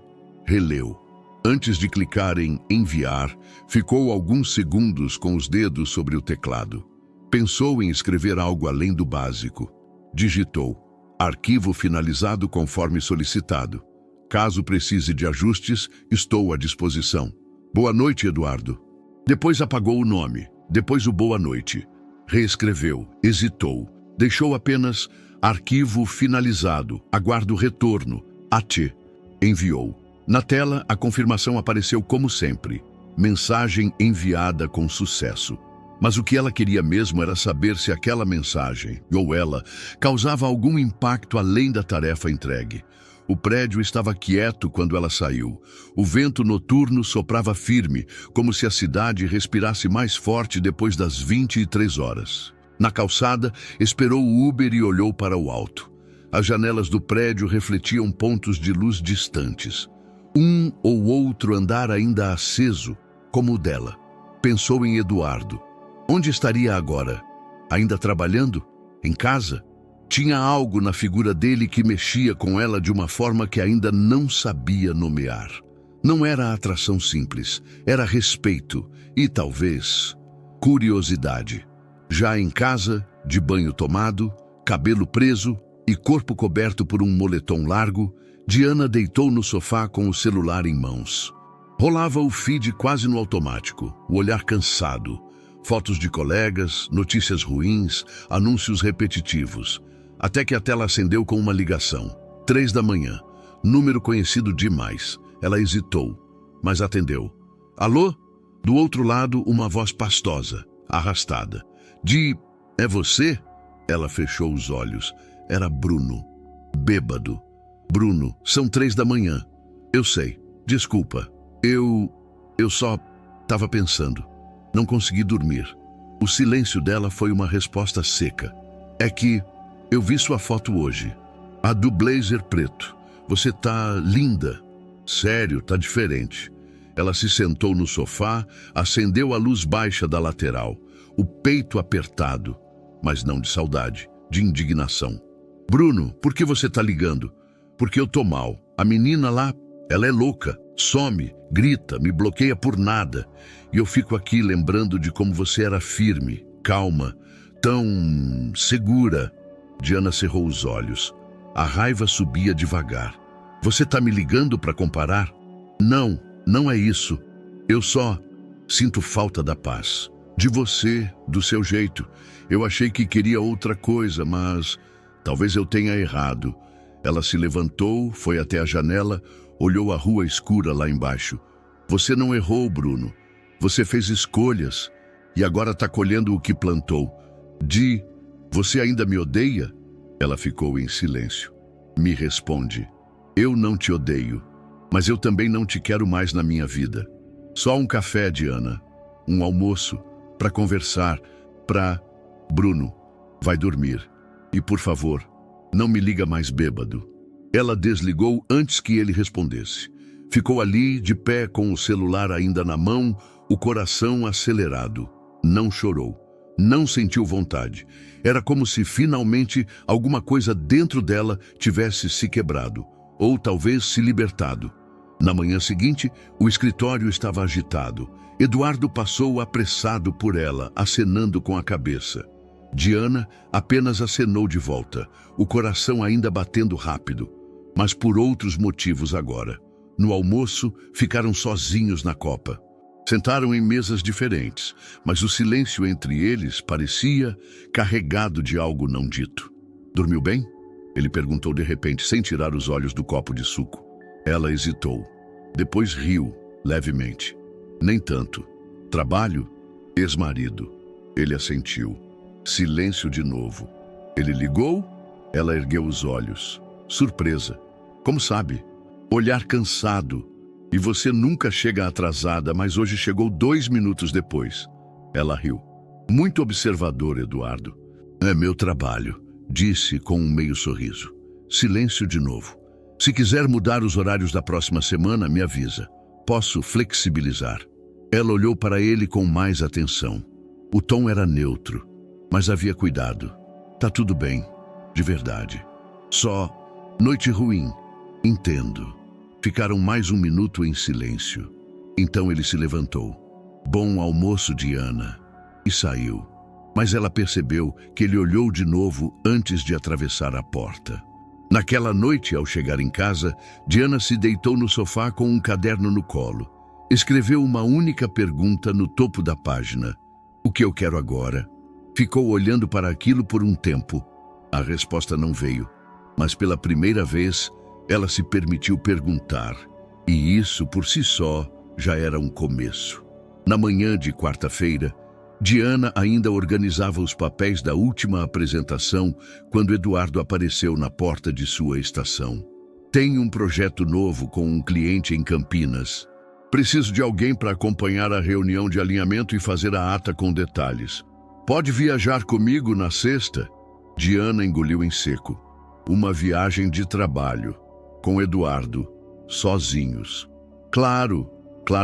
releu. Antes de clicar em enviar, ficou alguns segundos com os dedos sobre o teclado. Pensou em escrever algo além do básico. Digitou. Arquivo finalizado conforme solicitado. Caso precise de ajustes, estou à disposição. Boa noite, Eduardo. Depois apagou o nome. Depois o boa noite. Reescreveu. Hesitou. Deixou apenas arquivo finalizado. Aguardo retorno. AT. Enviou. Na tela, a confirmação apareceu como sempre. Mensagem enviada com sucesso. Mas o que ela queria mesmo era saber se aquela mensagem, ou ela, causava algum impacto além da tarefa entregue. O prédio estava quieto quando ela saiu. O vento noturno soprava firme, como se a cidade respirasse mais forte depois das 23 horas. Na calçada, esperou o Uber e olhou para o alto. As janelas do prédio refletiam pontos de luz distantes. Um ou outro andar ainda aceso, como o dela. Pensou em Eduardo. Onde estaria agora? Ainda trabalhando? Em casa? Tinha algo na figura dele que mexia com ela de uma forma que ainda não sabia nomear. Não era atração simples, era respeito e, talvez, curiosidade. Já em casa, de banho tomado, cabelo preso e corpo coberto por um moletom largo, Diana deitou no sofá com o celular em mãos. Rolava o feed quase no automático, o olhar cansado. Fotos de colegas, notícias ruins, anúncios repetitivos. Até que a tela acendeu com uma ligação. 3 da manhã. Número conhecido demais. Ela hesitou, mas atendeu. Alô? Do outro lado, uma voz pastosa, arrastada. É você? Ela fechou os olhos. Era Bruno. Bêbado. Bruno, são 3 da manhã. Eu sei. Desculpa. Eu só estava pensando. Não consegui dormir. O silêncio dela foi uma resposta seca. É que eu vi sua foto hoje. A do blazer preto. Você tá linda. Sério, tá diferente. Ela se sentou no sofá, acendeu a luz baixa da lateral. O peito apertado, mas não de saudade, de indignação. Bruno, por que você tá ligando? Porque eu tô mal. A menina lá, ela é louca. Some, grita, me bloqueia por nada. E eu fico aqui lembrando de como você era firme, calma, tão segura. Diana cerrou os olhos. A raiva subia devagar. Você tá me ligando para comparar? Não, não é isso. Eu só sinto falta da paz. De você, do seu jeito. Eu achei que queria outra coisa, mas talvez eu tenha errado. Ela se levantou, foi até a janela, olhou a rua escura lá embaixo. Você não errou, Bruno. Você fez escolhas e agora está colhendo o que plantou. Você ainda me odeia? Ela ficou em silêncio. Me responde. Eu não te odeio, mas eu também não te quero mais na minha vida. Só um café, Diana. Um almoço, para conversar, Bruno, vai dormir. E, por favor, não me liga mais bêbado. Ela desligou antes que ele respondesse. Ficou ali, de pé, com o celular ainda na mão, o coração acelerado. Não chorou. Não sentiu vontade. Era como se, finalmente, alguma coisa dentro dela tivesse se quebrado. Ou talvez se libertado. Na manhã seguinte, o escritório estava agitado. Eduardo passou apressado por ela, acenando com a cabeça. Diana apenas acenou de volta, o coração ainda batendo rápido, mas por outros motivos agora. No almoço, ficaram sozinhos na copa. Sentaram em mesas diferentes, mas o silêncio entre eles parecia carregado de algo não dito. Dormiu bem? Ele perguntou de repente, sem tirar os olhos do copo de suco. Ela hesitou. Depois riu, levemente. Nem tanto. Trabalho? Ex-marido. Ele assentiu. Silêncio de novo. Ele ligou? Ela ergueu os olhos. Surpresa. Como sabe? Olhar cansado. E você nunca chega atrasada, mas hoje chegou 2 minutos depois. Ela riu. Muito observador, Eduardo. É meu trabalho, disse com um meio sorriso. Silêncio de novo. Se quiser mudar os horários da próxima semana, me avisa. Posso flexibilizar. Ela olhou para ele com mais atenção. O tom era neutro, mas havia cuidado. Tá tudo bem, de verdade. Só noite ruim. Entendo. Ficaram mais um minuto em silêncio. Então ele se levantou. Bom almoço, Diana. E saiu. Mas ela percebeu que ele olhou de novo antes de atravessar a porta. Naquela noite, ao chegar em casa, Diana se deitou no sofá com um caderno no colo. Escreveu uma única pergunta no topo da página. O que eu quero agora? Ficou olhando para aquilo por um tempo. A resposta não veio, mas pela primeira vez, ela se permitiu perguntar. E isso, por si só, já era um começo. Na manhã de quarta-feira, Diana ainda organizava os papéis da última apresentação quando Eduardo apareceu na porta de sua estação. Tenho um projeto novo com um cliente em Campinas. Preciso de alguém para acompanhar a reunião de alinhamento e fazer a ata com detalhes. Pode viajar comigo na sexta? Diana engoliu em seco. Uma viagem de trabalho, com Eduardo, sozinhos. Claro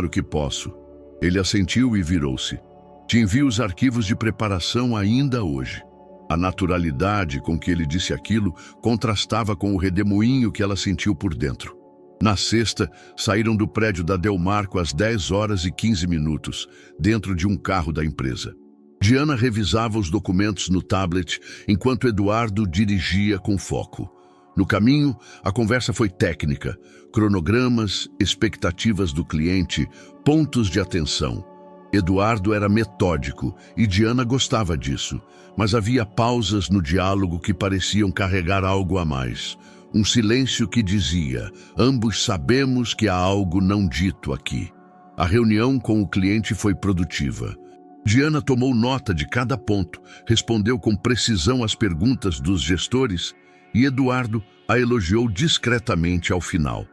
que posso. Ele assentiu e virou-se. Te envio os arquivos de preparação ainda hoje. A naturalidade com que ele disse aquilo contrastava com o redemoinho que ela sentiu por dentro. Na sexta, saíram do prédio da Delmarco às 10h15, dentro de um carro da empresa. Diana revisava os documentos no tablet, enquanto Eduardo dirigia com foco. No caminho, a conversa foi técnica, cronogramas, expectativas do cliente, pontos de atenção. Eduardo era metódico e Diana gostava disso, mas havia pausas no diálogo que pareciam carregar algo a mais. Um silêncio que dizia, ambos sabemos que há algo não dito aqui. A reunião com o cliente foi produtiva. Diana tomou nota de cada ponto, respondeu com precisão às perguntas dos gestores e Eduardo a elogiou discretamente ao final.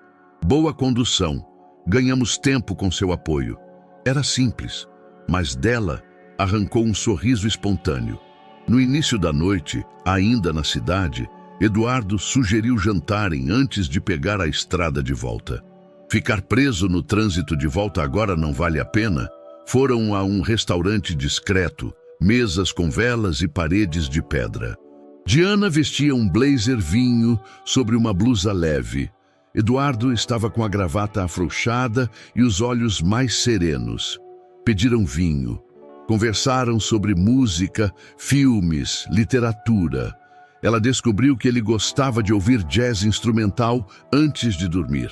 Boa condução, ganhamos tempo com seu apoio. Era simples, mas dela arrancou um sorriso espontâneo. No início da noite, ainda na cidade, Eduardo sugeriu jantarem antes de pegar a estrada de volta. Ficar preso no trânsito de volta agora não vale a pena. Foram a um restaurante discreto, mesas com velas e paredes de pedra. Diana vestia um blazer vinho sobre uma blusa leve. Eduardo estava com a gravata afrouxada e os olhos mais serenos. Pediram vinho. Conversaram sobre música, filmes, literatura. Ela descobriu que ele gostava de ouvir jazz instrumental antes de dormir.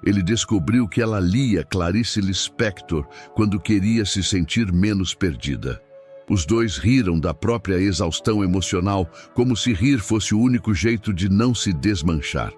Ele descobriu que ela lia Clarice Lispector quando queria se sentir menos perdida. Os dois riram da própria exaustão emocional, como se rir fosse o único jeito de não se desmanchar.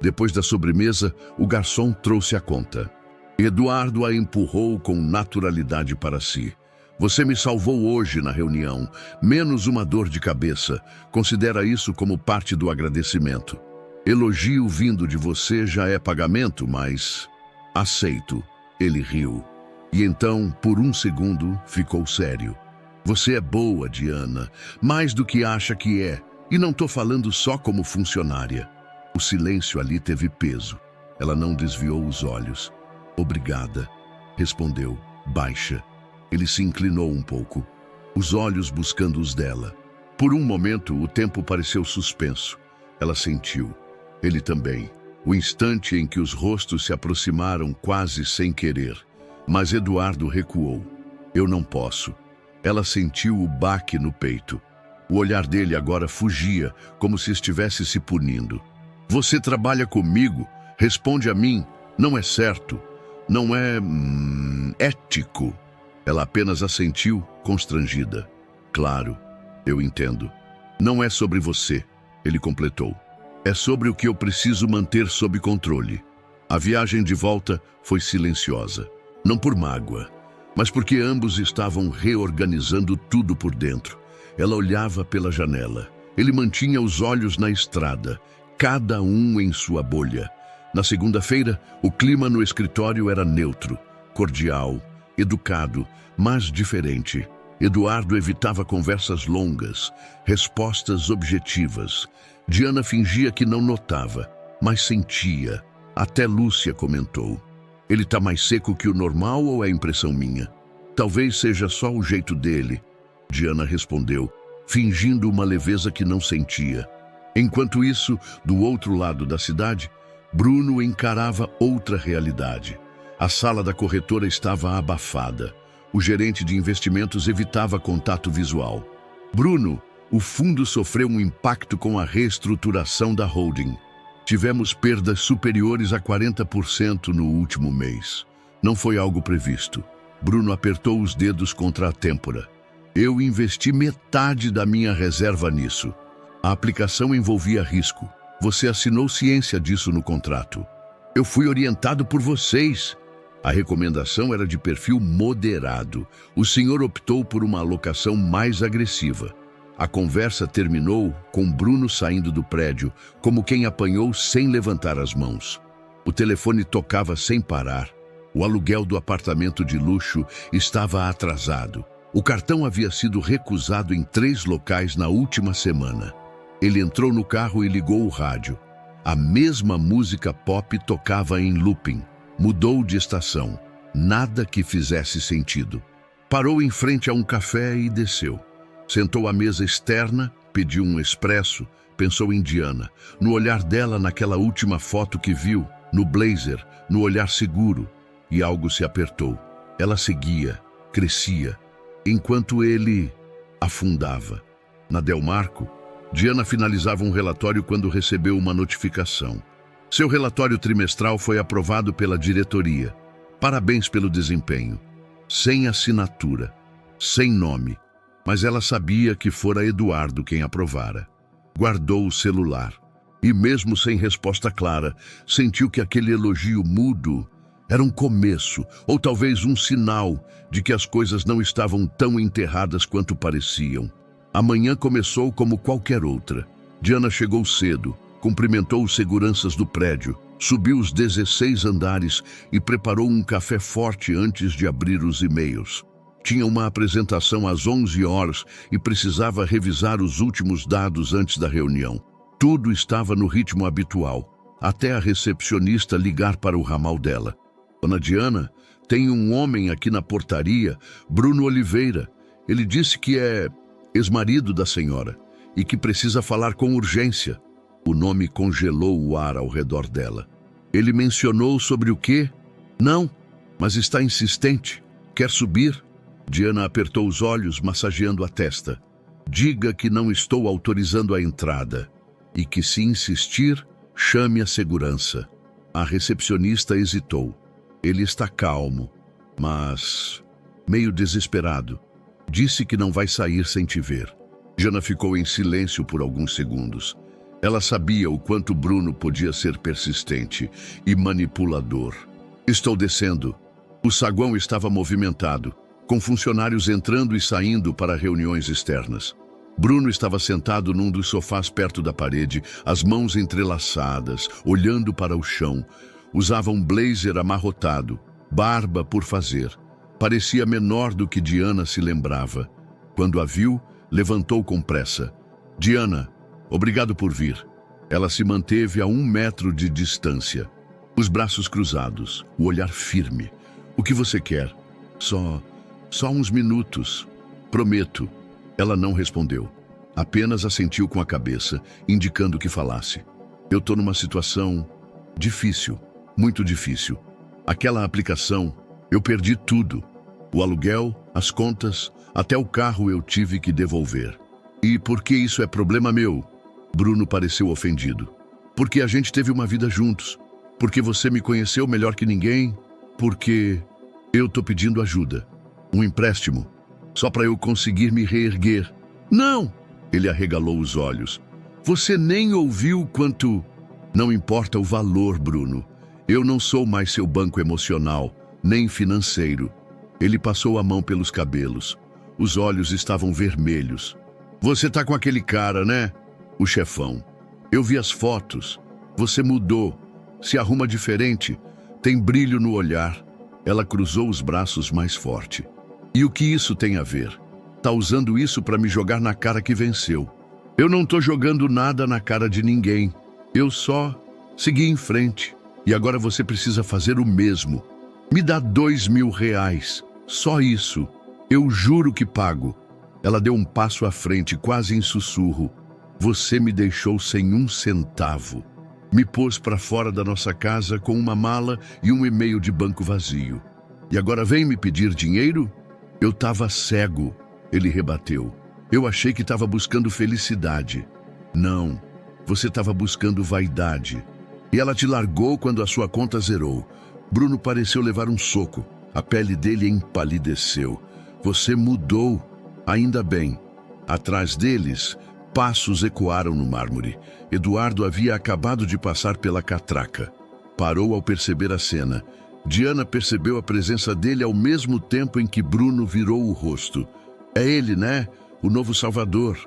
Depois da sobremesa, o garçom trouxe a conta. Eduardo a empurrou com naturalidade para si. Você me salvou hoje na reunião, menos uma dor de cabeça. Considera isso como parte do agradecimento. Elogio vindo de você já é pagamento, mas... Aceito. Ele riu. E então, por um segundo, ficou sério. Você é boa, Diana, mais do que acha que é. E não tô falando só como funcionária. O silêncio ali teve peso. Ela não desviou os olhos. Obrigada, respondeu, baixa. Ele se inclinou um pouco, os olhos buscando os dela. Por um momento, o tempo pareceu suspenso. Ela sentiu. Ele também. O instante em que os rostos se aproximaram quase sem querer. Mas Eduardo recuou. Eu não posso. Ela sentiu o baque no peito. O olhar dele agora fugia, como se estivesse se punindo. Você trabalha comigo, responde a mim, não é certo, não é ético. Ela apenas assentiu, constrangida. Claro, eu entendo. Não é sobre você, ele completou. É sobre o que eu preciso manter sob controle. A viagem de volta foi silenciosa. Não por mágoa, mas porque ambos estavam reorganizando tudo por dentro. Ela olhava pela janela. Ele mantinha os olhos na estrada, cada um em sua bolha. Na segunda-feira, o clima no escritório era neutro, cordial, educado, mas diferente. Eduardo evitava conversas longas, respostas objetivas. Diana fingia que não notava, mas sentia. Até Lúcia comentou: ele tá mais seco que o normal ou é impressão minha? Talvez seja só o jeito dele. Diana respondeu, fingindo uma leveza que não sentia. Enquanto isso, do outro lado da cidade, Bruno encarava outra realidade. A sala da corretora estava abafada. O gerente de investimentos evitava contato visual. Bruno, o fundo sofreu um impacto com a reestruturação da holding. Tivemos perdas superiores a 40% no último mês. Não foi algo previsto. Bruno apertou os dedos contra a têmpora. Eu investi metade da minha reserva nisso. A aplicação envolvia risco. Você assinou ciência disso no contrato. Eu fui orientado por vocês. A recomendação era de perfil moderado. O senhor optou por uma alocação mais agressiva. A conversa terminou com Bruno saindo do prédio, como quem apanhou sem levantar as mãos. O telefone tocava sem parar. O aluguel do apartamento de luxo estava atrasado. O cartão havia sido recusado em 3 locais na última semana. Ele entrou no carro e ligou o rádio. A mesma música pop tocava em looping. Mudou de estação. Nada que fizesse sentido. Parou em frente a um café e desceu. Sentou à mesa externa, pediu um expresso, pensou em Diana, no olhar dela naquela última foto que viu, no blazer, no olhar seguro, e algo se apertou. Ela seguia, crescia, enquanto ele afundava. Na Delmarco, Diana finalizava um relatório quando recebeu uma notificação. Seu relatório trimestral foi aprovado pela diretoria. Parabéns pelo desempenho. Sem assinatura, sem nome. Mas ela sabia que fora Eduardo quem aprovara. Guardou o celular e, mesmo sem resposta clara, sentiu que aquele elogio mudo era um começo, ou talvez um sinal de que as coisas não estavam tão enterradas quanto pareciam. A manhã começou como qualquer outra. Diana chegou cedo, cumprimentou os seguranças do prédio, subiu os 16 andares e preparou um café forte antes de abrir os e-mails. Tinha uma apresentação às 11 horas e precisava revisar os últimos dados antes da reunião. Tudo estava no ritmo habitual, até a recepcionista ligar para o ramal dela. Dona Diana, tem um homem aqui na portaria, Bruno Oliveira. Ele disse que é ex-marido da senhora e que precisa falar com urgência. O nome congelou o ar ao redor dela. Ele mencionou sobre o quê? Não, mas está insistente. Quer subir? Diana apertou os olhos, massageando a testa. Diga que não estou autorizando a entrada e que, se insistir, chame a segurança. A recepcionista hesitou. Ele está calmo, mas meio desesperado. Disse que não vai sair sem te ver. Diana ficou em silêncio por alguns segundos. Ela sabia o quanto Bruno podia ser persistente e manipulador. Estou descendo. O saguão estava movimentado, com funcionários entrando e saindo para reuniões externas. Bruno estava sentado num dos sofás perto da parede, as mãos entrelaçadas, olhando para o chão. Usava um blazer amarrotado, barba por fazer. Parecia menor do que Diana se lembrava. Quando a viu, levantou com pressa. Diana, obrigado por vir. Ela se manteve a 1 metro de distância. Os braços cruzados, o olhar firme. O que você quer? Só uns minutos. Prometo. Ela não respondeu. Apenas assentiu com a cabeça, indicando que falasse. Eu tô numa situação difícil, muito difícil. Aquela aplicação, eu perdi tudo. O aluguel, as contas, até o carro eu tive que devolver. E por que isso é problema meu? Bruno pareceu ofendido. Porque a gente teve uma vida juntos. Porque você me conheceu melhor que ninguém. Porque eu tô pedindo ajuda. Um empréstimo. Só para eu conseguir me reerguer. Não! Ele arregalou os olhos. Você nem ouviu quanto... Não importa o valor, Bruno. Eu não sou mais seu banco emocional, nem financeiro. Ele passou a mão pelos cabelos. Os olhos estavam vermelhos. Você tá com aquele cara, né? O chefão. Eu vi as fotos. Você mudou. Se arruma diferente. Tem brilho no olhar. Ela cruzou os braços mais forte. E o que isso tem a ver? tá usando isso para me jogar na cara que venceu. Eu não tô jogando nada na cara de ninguém. Eu só segui em frente. E agora você precisa fazer o mesmo. Me dá R$2.000. Só isso. Eu juro que pago. Ela deu um passo à frente, quase em sussurro. Você me deixou sem um centavo. Me pôs para fora da nossa casa com uma mala e um e-mail de banco vazio. E agora vem me pedir dinheiro? Eu tava cego, ele rebateu. Eu achei que estava buscando felicidade. Não, você estava buscando vaidade. E ela te largou quando a sua conta zerou. Bruno pareceu levar um soco. A pele dele empalideceu. Você mudou. Ainda bem. Atrás deles, passos ecoaram no mármore. Eduardo havia acabado de passar pela catraca. Parou ao perceber a cena. Diana percebeu a presença dele ao mesmo tempo em que Bruno virou o rosto. É ele, né? O novo Salvador.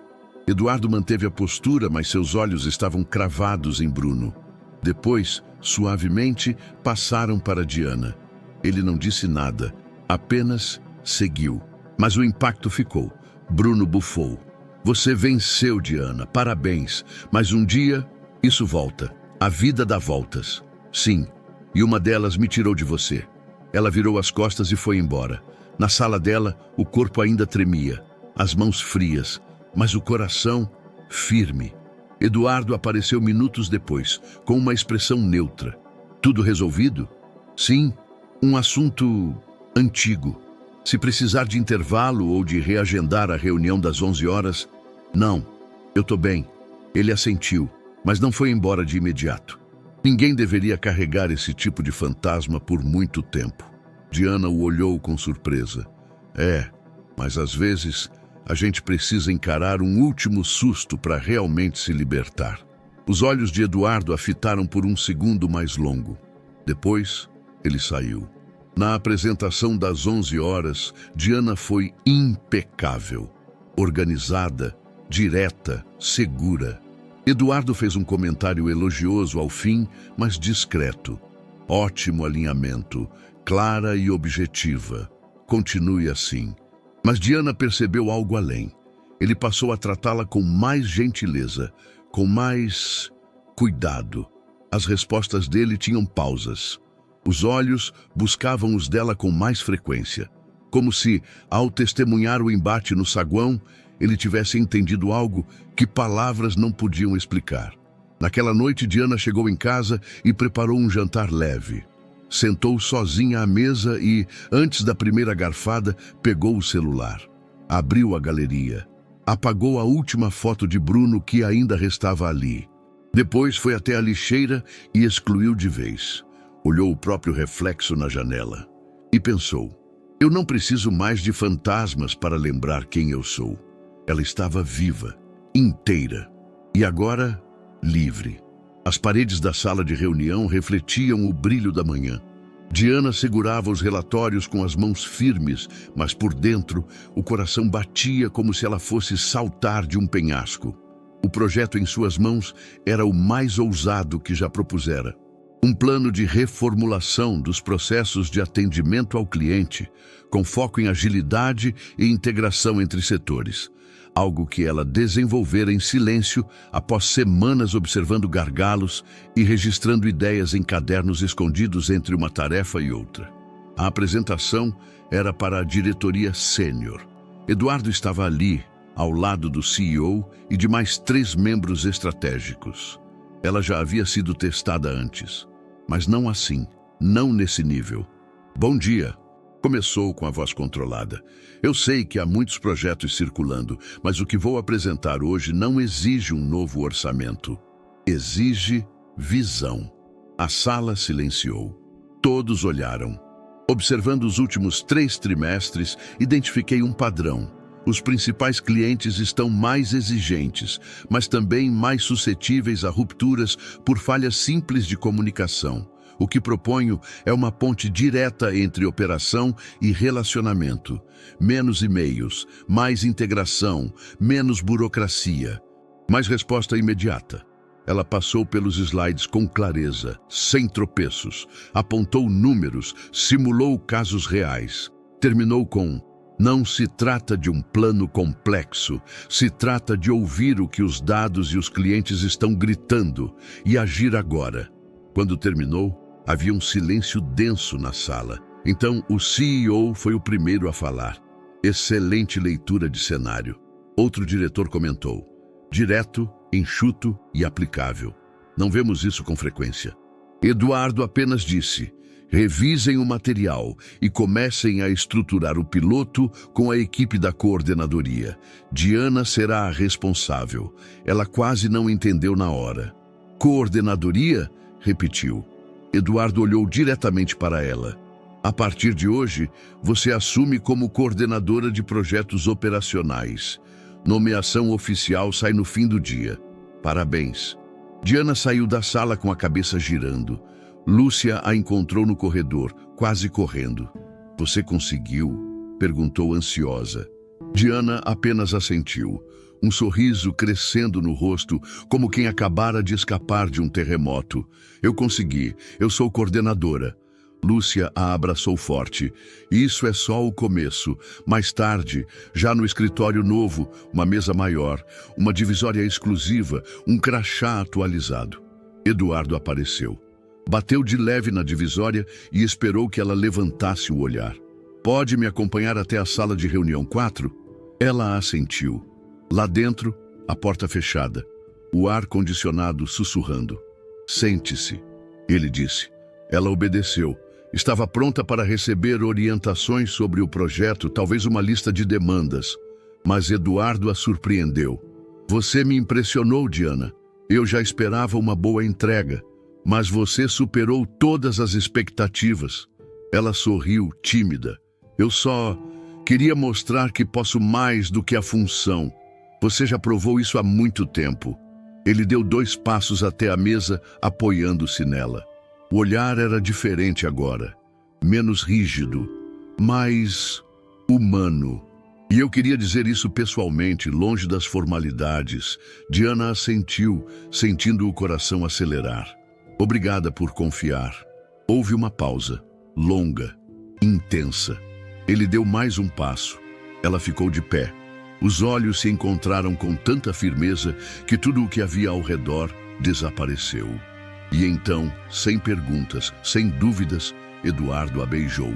Eduardo manteve a postura, mas seus olhos estavam cravados em Bruno. Depois, suavemente, passaram para Diana. Ele não disse nada, apenas seguiu. Mas o impacto ficou. Bruno bufou. Você venceu, Diana, parabéns. Mas um dia, isso volta. A vida dá voltas. Sim, e uma delas me tirou de você. Ela virou as costas e foi embora. Na sala dela, o corpo ainda tremia, as mãos frias, mas o coração firme. Eduardo apareceu minutos depois, com uma expressão neutra. Tudo resolvido? Sim, um assunto antigo. Se precisar de intervalo ou de reagendar a reunião das 11 horas... Não, eu tô bem. Ele assentiu, mas não foi embora de imediato. Ninguém deveria carregar esse tipo de fantasma por muito tempo. Diana o olhou com surpresa. Mas às vezes a gente precisa encarar um último susto para realmente se libertar. Os olhos de Eduardo a fitaram por um segundo mais longo. Depois, ele saiu. Na apresentação das 11 horas, Diana foi impecável, organizada, direta, segura. Eduardo fez um comentário elogioso ao fim, mas discreto. Ótimo alinhamento, clara e objetiva. Continue assim. Mas Diana percebeu algo além. Ele passou a tratá-la com mais gentileza, com mais cuidado. As respostas dele tinham pausas. Os olhos buscavam os dela com mais frequência, como se, ao testemunhar o embate no saguão, ele tivesse entendido algo que palavras não podiam explicar. Naquela noite, Diana chegou em casa e preparou um jantar leve. Sentou sozinha à mesa e, antes da primeira garfada, pegou o celular. Abriu a galeria. Apagou a última foto de Bruno que ainda restava ali. Depois foi até a lixeira e excluiu de vez. Olhou o próprio reflexo na janela e pensou: eu não preciso mais de fantasmas para lembrar quem eu sou. Ela estava viva, inteira e agora livre. As paredes da sala de reunião refletiam o brilho da manhã. Diana segurava os relatórios com as mãos firmes, mas por dentro o coração batia como se ela fosse saltar de um penhasco. O projeto em suas mãos era o mais ousado que já propusera. Um plano de reformulação dos processos de atendimento ao cliente, com foco em agilidade e integração entre setores. Algo que ela desenvolvera em silêncio após semanas observando gargalos e registrando ideias em cadernos escondidos entre uma tarefa e outra. A apresentação era para a diretoria sênior. Eduardo estava ali, ao lado do CEO e de mais 3 membros estratégicos. Ela já havia sido testada antes. Mas não assim, não nesse nível. Bom dia, começou com a voz controlada. Eu sei que há muitos projetos circulando, mas o que vou apresentar hoje não exige um novo orçamento. Exige visão. A sala silenciou. Todos olharam. Observando os últimos 3 trimestres, identifiquei um padrão. Os principais clientes estão mais exigentes, mas também mais suscetíveis a rupturas por falhas simples de comunicação. O que proponho é uma ponte direta entre operação e relacionamento. Menos e-mails, mais integração, menos burocracia. Mais resposta imediata. Ela passou pelos slides com clareza, sem tropeços. Apontou números, simulou casos reais. Terminou com: Não se trata de um plano complexo, se trata de ouvir o que os dados e os clientes estão gritando e agir agora. Quando terminou, havia um silêncio denso na sala. Então, o CEO foi o primeiro a falar. Excelente leitura de cenário. Outro diretor comentou. Direto, enxuto e aplicável. Não vemos isso com frequência. Eduardo apenas disse: revisem o material e comecem a estruturar o piloto com a equipe da coordenadoria. Diana será a responsável. Ela quase não entendeu na hora. Coordenadoria? Repetiu. Eduardo olhou diretamente para ela. A partir de hoje, você assume como coordenadora de projetos operacionais. Nomeação oficial sai no fim do dia. Parabéns. Diana saiu da sala com a cabeça girando. Lúcia a encontrou no corredor, quase correndo. Você conseguiu? Perguntou ansiosa. Diana apenas assentiu, um sorriso crescendo no rosto, como quem acabara de escapar de um terremoto. Eu consegui, eu sou coordenadora. Lúcia a abraçou forte. Isso é só o começo. Mais tarde, já no escritório novo, uma mesa maior, uma divisória exclusiva, um crachá atualizado. Eduardo apareceu. Bateu de leve na divisória e esperou que ela levantasse o olhar. Pode me acompanhar até a sala de reunião 4? Ela assentiu. Lá dentro, a porta fechada, o ar-condicionado sussurrando. Sente-se, ele disse. Ela obedeceu. Estava pronta para receber orientações sobre o projeto, talvez uma lista de demandas. Mas Eduardo a surpreendeu. Você me impressionou, Diana. Eu já esperava uma boa entrega, mas você superou todas as expectativas. Ela sorriu, tímida. Eu só queria mostrar que posso mais do que a função. Você já provou isso há muito tempo. Ele deu 2 passos até a mesa, apoiando-se nela. O olhar era diferente agora, menos rígido, mais humano. E eu queria dizer isso pessoalmente, longe das formalidades. Diana assentiu, sentindo o coração acelerar. Obrigada por confiar. Houve uma pausa, longa, intensa. Ele deu mais um passo. Ela ficou de pé. Os olhos se encontraram com tanta firmeza que tudo o que havia ao redor desapareceu. E então, sem perguntas, sem dúvidas, Eduardo a beijou.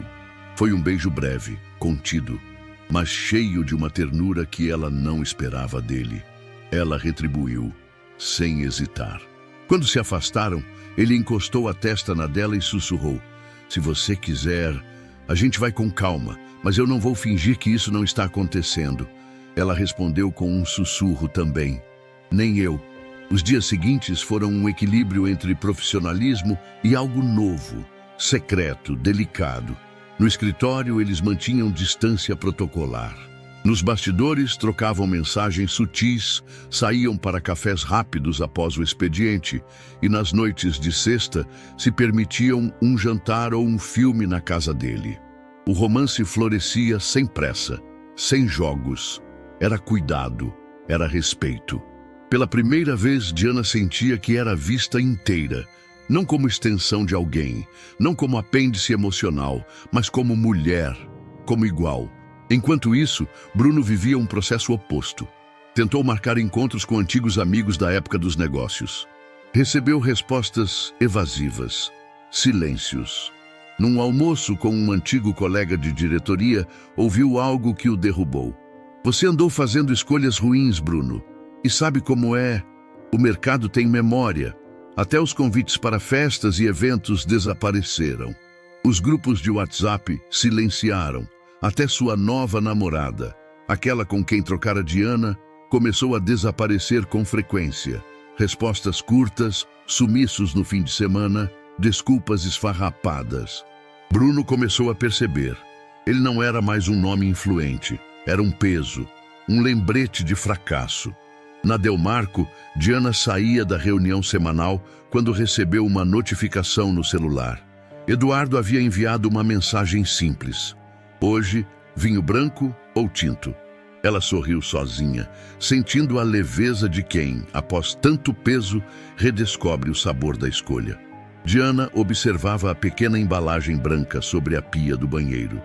Foi um beijo breve, contido, mas cheio de uma ternura que ela não esperava dele. Ela retribuiu, sem hesitar. Quando se afastaram, ele encostou a testa na dela e sussurrou: se você quiser, a gente vai com calma, mas eu não vou fingir que isso não está acontecendo. Ela respondeu com um sussurro também. Nem eu. Os dias seguintes foram um equilíbrio entre profissionalismo e algo novo, secreto, delicado. No escritório, eles mantinham distância protocolar. Nos bastidores, trocavam mensagens sutis, saíam para cafés rápidos após o expediente e, nas noites de sexta, se permitiam um jantar ou um filme na casa dele. O romance florescia sem pressa, sem jogos. Era cuidado, era respeito. Pela primeira vez, Diana sentia que era vista inteira, não como extensão de alguém, não como apêndice emocional, mas como mulher, como igual. Enquanto isso, Bruno vivia um processo oposto. Tentou marcar encontros com antigos amigos da época dos negócios. Recebeu respostas evasivas, silêncios. Num almoço com um antigo colega de diretoria, ouviu algo que o derrubou. Você andou fazendo escolhas ruins, Bruno. E sabe como é? O mercado tem memória. Até os convites para festas e eventos desapareceram. Os grupos de WhatsApp silenciaram. Até sua nova namorada, aquela com quem trocara Diana, começou a desaparecer com frequência. Respostas curtas, sumiços no fim de semana, desculpas esfarrapadas. Bruno começou a perceber. Ele não era mais um nome influente. Era um peso, um lembrete de fracasso. Na Delmarco, Diana saía da reunião semanal quando recebeu uma notificação no celular. Eduardo havia enviado uma mensagem simples. Hoje, vinho branco ou tinto? Ela sorriu sozinha, sentindo a leveza de quem, após tanto peso, redescobre o sabor da escolha. Diana observava a pequena embalagem branca sobre a pia do banheiro.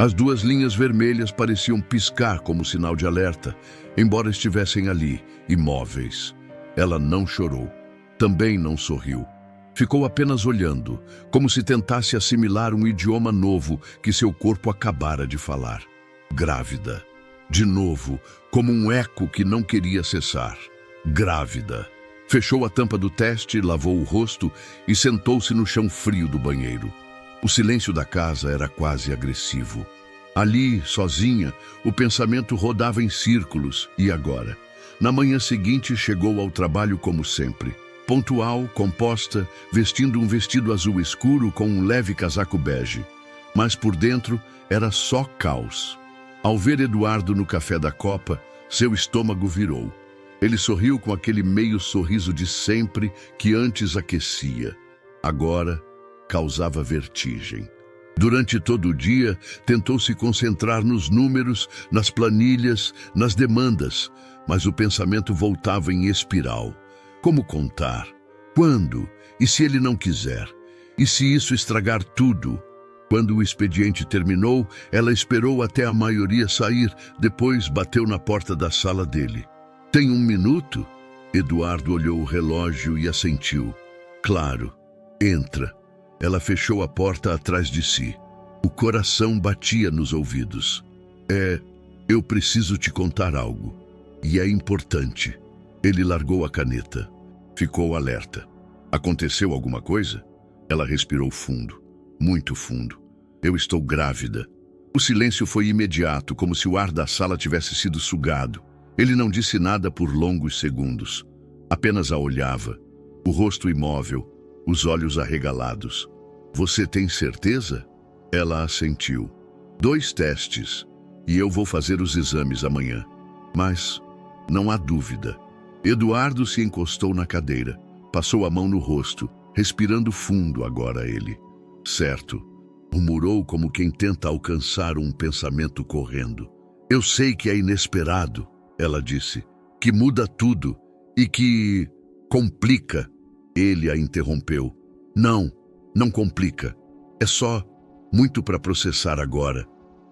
As duas linhas vermelhas pareciam piscar como sinal de alerta, embora estivessem ali, imóveis. Ela não chorou. Também não sorriu. Ficou apenas olhando, como se tentasse assimilar um idioma novo que seu corpo acabara de falar. Grávida. De novo, como um eco que não queria cessar. Grávida. Fechou a tampa do teste, lavou o rosto e sentou-se no chão frio do banheiro. O silêncio da casa era quase agressivo. Ali, sozinha, o pensamento rodava em círculos. E agora? Na manhã seguinte, chegou ao trabalho como sempre. Pontual, composta, vestindo um vestido azul escuro com um leve casaco bege. Mas por dentro era só caos. Ao ver Eduardo no café da Copa, seu estômago virou. Ele sorriu com aquele meio sorriso de sempre que antes aquecia. Agora, causava vertigem. Durante todo o dia, tentou se concentrar nos números, nas planilhas, nas demandas, mas o pensamento voltava em espiral. Como contar? Quando? E se ele não quiser? E se isso estragar tudo? Quando o expediente terminou, ela esperou até a maioria sair, depois bateu na porta da sala dele. Tem 1 minuto? Eduardo olhou o relógio e assentiu. Claro. Entra. Ela fechou a porta atrás de si. O coração batia nos ouvidos. Eu preciso te contar algo. E é importante. Ele largou a caneta. Ficou alerta. Aconteceu alguma coisa? Ela respirou fundo. Muito fundo. Eu estou grávida. O silêncio foi imediato, como se o ar da sala tivesse sido sugado. Ele não disse nada por longos segundos. Apenas a olhava. O rosto imóvel, os olhos arregalados. Você tem certeza? Ela assentiu. 2 testes, e eu vou fazer os exames amanhã. Mas não há dúvida. Eduardo se encostou na cadeira, passou a mão no rosto, respirando fundo agora ele. Certo, murmurou como quem tenta alcançar um pensamento correndo. Eu sei que é inesperado, ela disse, que muda tudo e que complica. Ele a interrompeu. Não complica. É só muito para processar agora.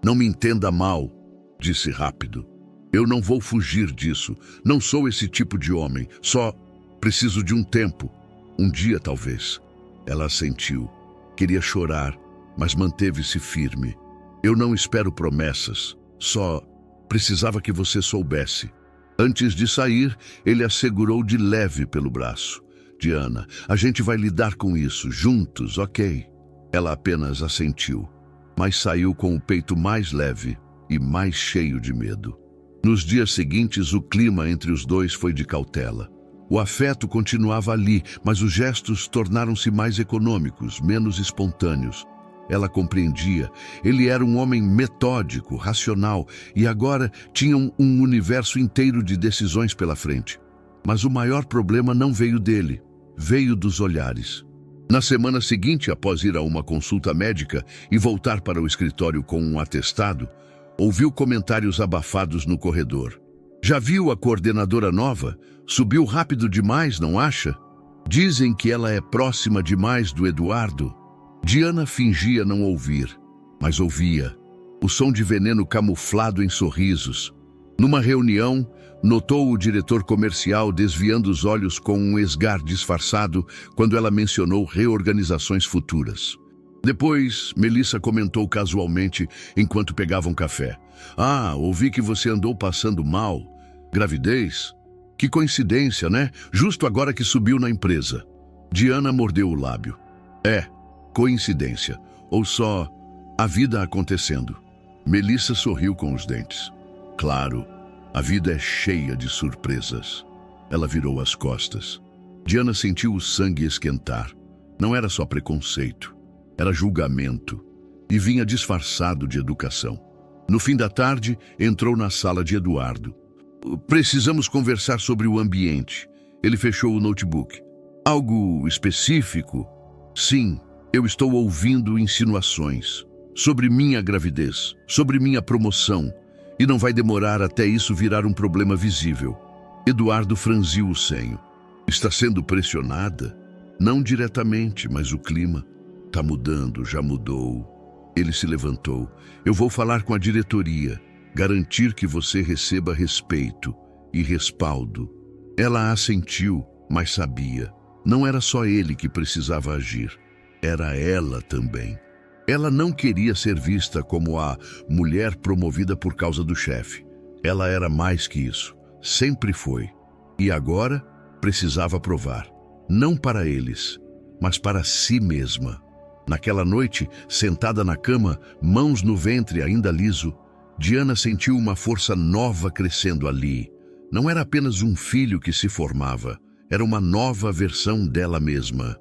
Não me entenda mal, disse rápido. Eu não vou fugir disso. Não sou esse tipo de homem. Só preciso de um tempo. Um dia, talvez. Ela assentiu. Queria chorar, mas manteve-se firme. Eu não espero promessas. Só precisava que você soubesse. Antes de sair, ele a segurou de leve pelo braço. Diana, a gente vai lidar com isso, juntos, ok? Ela apenas assentiu, mas saiu com o peito mais leve e mais cheio de medo. Nos dias seguintes, o clima entre os dois foi de cautela. O afeto continuava ali, mas os gestos tornaram-se mais econômicos, menos espontâneos. Ela compreendia. Ele era um homem metódico, racional, e agora tinham um universo inteiro de decisões pela frente. Mas o maior problema não veio dele. Veio dos olhares. Na semana seguinte, após ir a uma consulta médica e voltar para o escritório com um atestado, ouviu comentários abafados no corredor. Já viu a coordenadora nova? Subiu rápido demais, não acha? Dizem que ela é próxima demais do Eduardo. Diana fingia não ouvir, mas ouvia. O som de veneno camuflado em sorrisos. Numa reunião, notou o diretor comercial desviando os olhos com um esgar disfarçado quando ela mencionou reorganizações futuras. Depois, Melissa comentou casualmente enquanto pegavam café. Ouvi que você andou passando mal. Gravidez? Que coincidência, né? Justo agora que subiu na empresa. Diana mordeu o lábio. Coincidência. Ou só a vida acontecendo. Melissa sorriu com os dentes. Claro, a vida é cheia de surpresas. Ela virou as costas. Diana sentiu o sangue esquentar. Não era só preconceito. Era julgamento. E vinha disfarçado de educação. No fim da tarde, entrou na sala de Eduardo. Precisamos conversar sobre o ambiente. Ele fechou o notebook. Algo específico? Sim, eu estou ouvindo insinuações. Sobre minha gravidez, sobre minha promoção. E não vai demorar até isso virar um problema visível. Eduardo franziu o senho. Está sendo pressionada? Não diretamente, mas o clima está mudando, já mudou. Ele se levantou. Eu vou falar com a diretoria, garantir que você receba respeito e respaldo. Ela assentiu, mas sabia. Não era só ele que precisava agir. Era ela também. Ela não queria ser vista como a mulher promovida por causa do chefe. Ela era mais que isso. Sempre foi. E agora precisava provar. Não para eles, mas para si mesma. Naquela noite, sentada na cama, mãos no ventre ainda liso, Diana sentiu uma força nova crescendo ali. Não era apenas um filho que se formava, era uma nova versão dela mesma.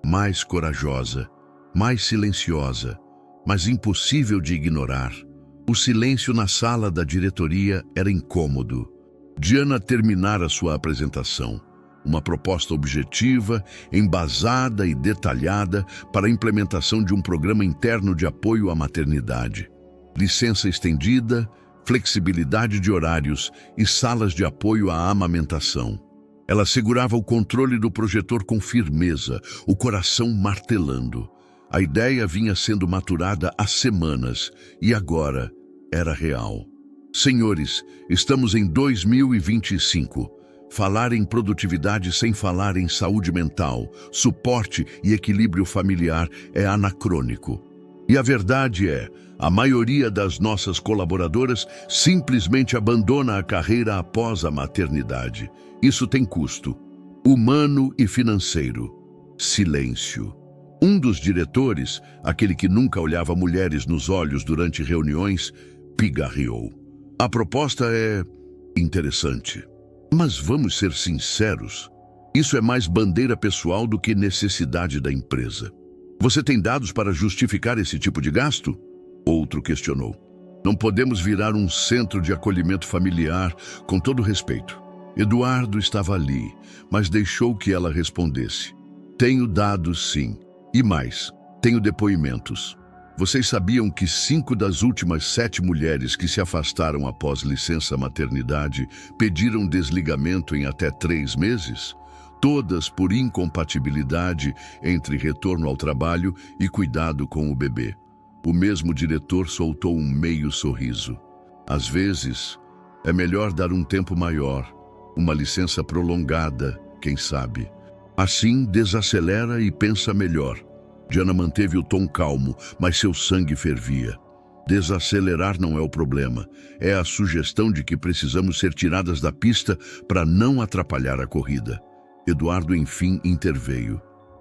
Mais corajosa, mais silenciosa, mas impossível de ignorar. O silêncio na sala da diretoria era incômodo. Diana terminara sua apresentação. Uma proposta objetiva, embasada e detalhada para a implementação de um programa interno de apoio à maternidade. Licença estendida, flexibilidade de horários e salas de apoio à amamentação. Ela segurava o controle do projetor com firmeza, o coração martelando. A ideia vinha sendo maturada há semanas e agora era real. Senhores, estamos em 2025. Falar em produtividade sem falar em saúde mental, suporte e equilíbrio familiar é anacrônico. E a verdade é, a maioria das nossas colaboradoras simplesmente abandona a carreira após a maternidade. Isso tem custo, humano e financeiro. Silêncio. Um dos diretores, aquele que nunca olhava mulheres nos olhos durante reuniões, pigarreou. A proposta é interessante. Mas vamos ser sinceros, isso é mais bandeira pessoal do que necessidade da empresa. Você tem dados para justificar esse tipo de gasto? Outro questionou. Não podemos virar um centro de acolhimento familiar, com todo respeito. Eduardo estava ali, mas deixou que ela respondesse. Tenho dados, sim. E mais, tenho depoimentos. Vocês sabiam que 5 das últimas 7 mulheres que se afastaram após licença maternidade pediram desligamento em até 3 meses? Todas por incompatibilidade entre retorno ao trabalho e cuidado com o bebê. O mesmo diretor soltou um meio sorriso. Às vezes, é melhor dar um tempo maior, uma licença prolongada, quem sabe. Assim, desacelera e pensa melhor. Diana manteve o tom calmo, mas seu sangue fervia. Desacelerar não é o problema. É a sugestão de que precisamos ser tiradas da pista para não atrapalhar a corrida. Eduardo, enfim, interveio.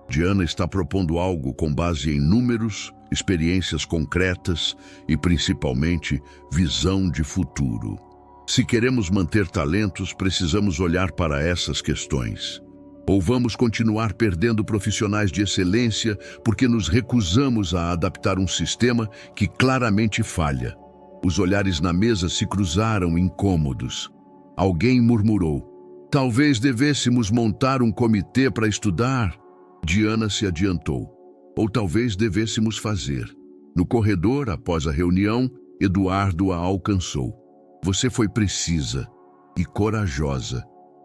Diana está propondo algo com base em números, experiências concretas e, principalmente, visão de futuro. Se queremos manter talentos, precisamos olhar para essas questões. Ou vamos continuar perdendo profissionais de excelência porque nos recusamos a adaptar um sistema que claramente falha. Os olhares na mesa se cruzaram incômodos. Alguém murmurou. Talvez devêssemos montar um comitê para estudar. Diana se adiantou. Ou talvez devêssemos fazer. No corredor, após a reunião, Eduardo a alcançou. Você foi precisa e corajosa.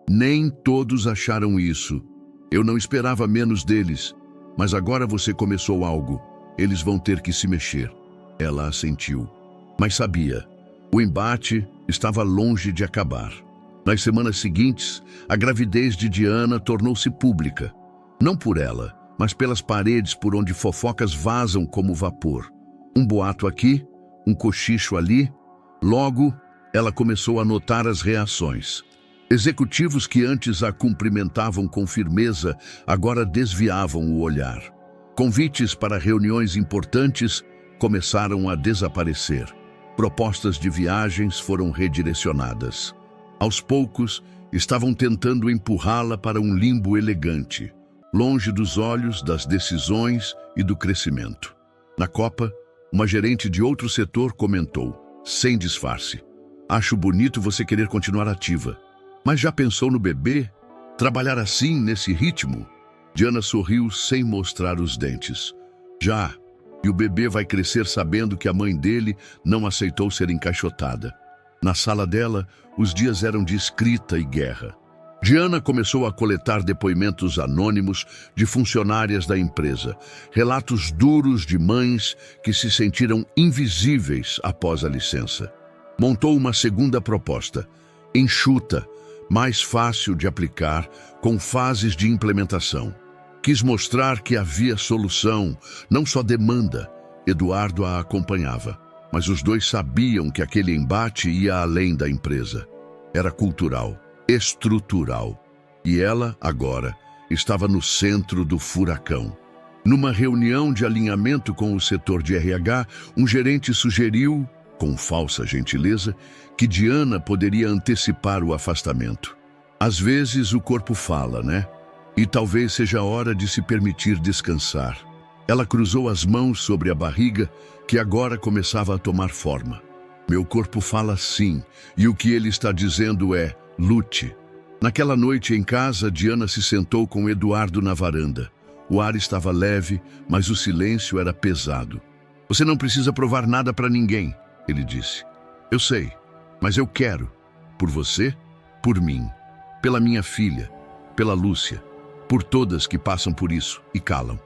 Nem todos acharam isso. Eu não esperava menos deles, mas agora você começou algo. Eles vão ter que se mexer. Ela assentiu. Mas sabia, o embate estava longe de acabar. Nas semanas seguintes, a gravidez de Diana tornou-se pública. Não por ela, mas pelas paredes por onde fofocas vazam como vapor. Um boato aqui, um cochicho ali. Logo, ela começou a notar as reações. Executivos que antes a cumprimentavam com firmeza, agora desviavam o olhar. Convites para reuniões importantes começaram a desaparecer. Propostas de viagens foram redirecionadas. Aos poucos, estavam tentando empurrá-la para um limbo elegante, longe dos olhos, das decisões e do crescimento. Na Copa, uma gerente de outro setor comentou, sem disfarce: acho bonito você querer continuar ativa. Mas já pensou no bebê? Trabalhar assim, nesse ritmo? Diana sorriu sem mostrar os dentes. Já. E o bebê vai crescer sabendo que a mãe dele não aceitou ser encaixotada. Na sala dela, os dias eram de escrita e guerra. Diana começou a coletar depoimentos anônimos de funcionárias da empresa, relatos duros de mães que se sentiram invisíveis após a licença. Montou uma segunda proposta, enxuta, mais fácil de aplicar, com fases de implementação. Quis mostrar que havia solução, não só demanda. Eduardo a acompanhava, mas os dois sabiam que aquele embate ia além da empresa. Era cultural, estrutural. E ela, agora, estava no centro do furacão. Numa reunião de alinhamento com o setor de RH, um gerente sugeriu, com falsa gentileza, que Diana poderia antecipar o afastamento. Às vezes o corpo fala, né? E talvez seja a hora de se permitir descansar. Ela cruzou as mãos sobre a barriga, que agora começava a tomar forma. Meu corpo fala sim, e o que ele está dizendo é: lute. Naquela noite em casa, Diana se sentou com Eduardo na varanda. O ar estava leve, mas o silêncio era pesado. Você não precisa provar nada para ninguém, ele disse. Eu sei, mas eu quero. Por você, por mim, pela minha filha, pela Lúcia, por todas que passam por isso e calam.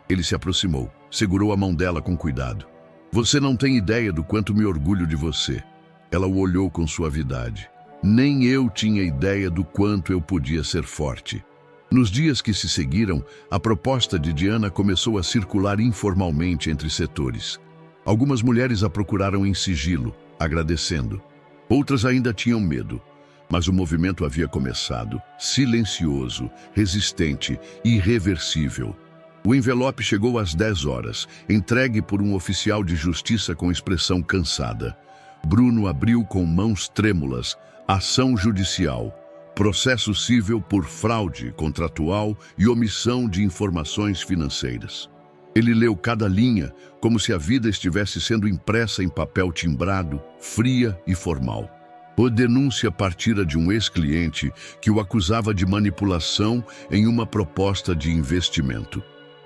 Ele se aproximou, segurou a mão dela com cuidado. Você não tem ideia do quanto me orgulho de você. Ela o olhou com suavidade. Nem eu tinha ideia do quanto eu podia ser forte. Nos dias que se seguiram, a proposta de Diana começou a circular informalmente entre setores. Algumas mulheres a procuraram em sigilo, agradecendo. Outras ainda tinham medo. Mas o movimento havia começado, silencioso, resistente, irreversível. O envelope chegou às 10 horas, entregue por um oficial de justiça com expressão cansada. Bruno abriu com mãos trêmulas: ação judicial, processo civil por fraude contratual e omissão de informações financeiras. Ele leu cada linha como se a vida estivesse sendo impressa em papel timbrado, fria e formal. A denúncia partira de um ex-cliente que o acusava de manipulação em uma proposta de investimento.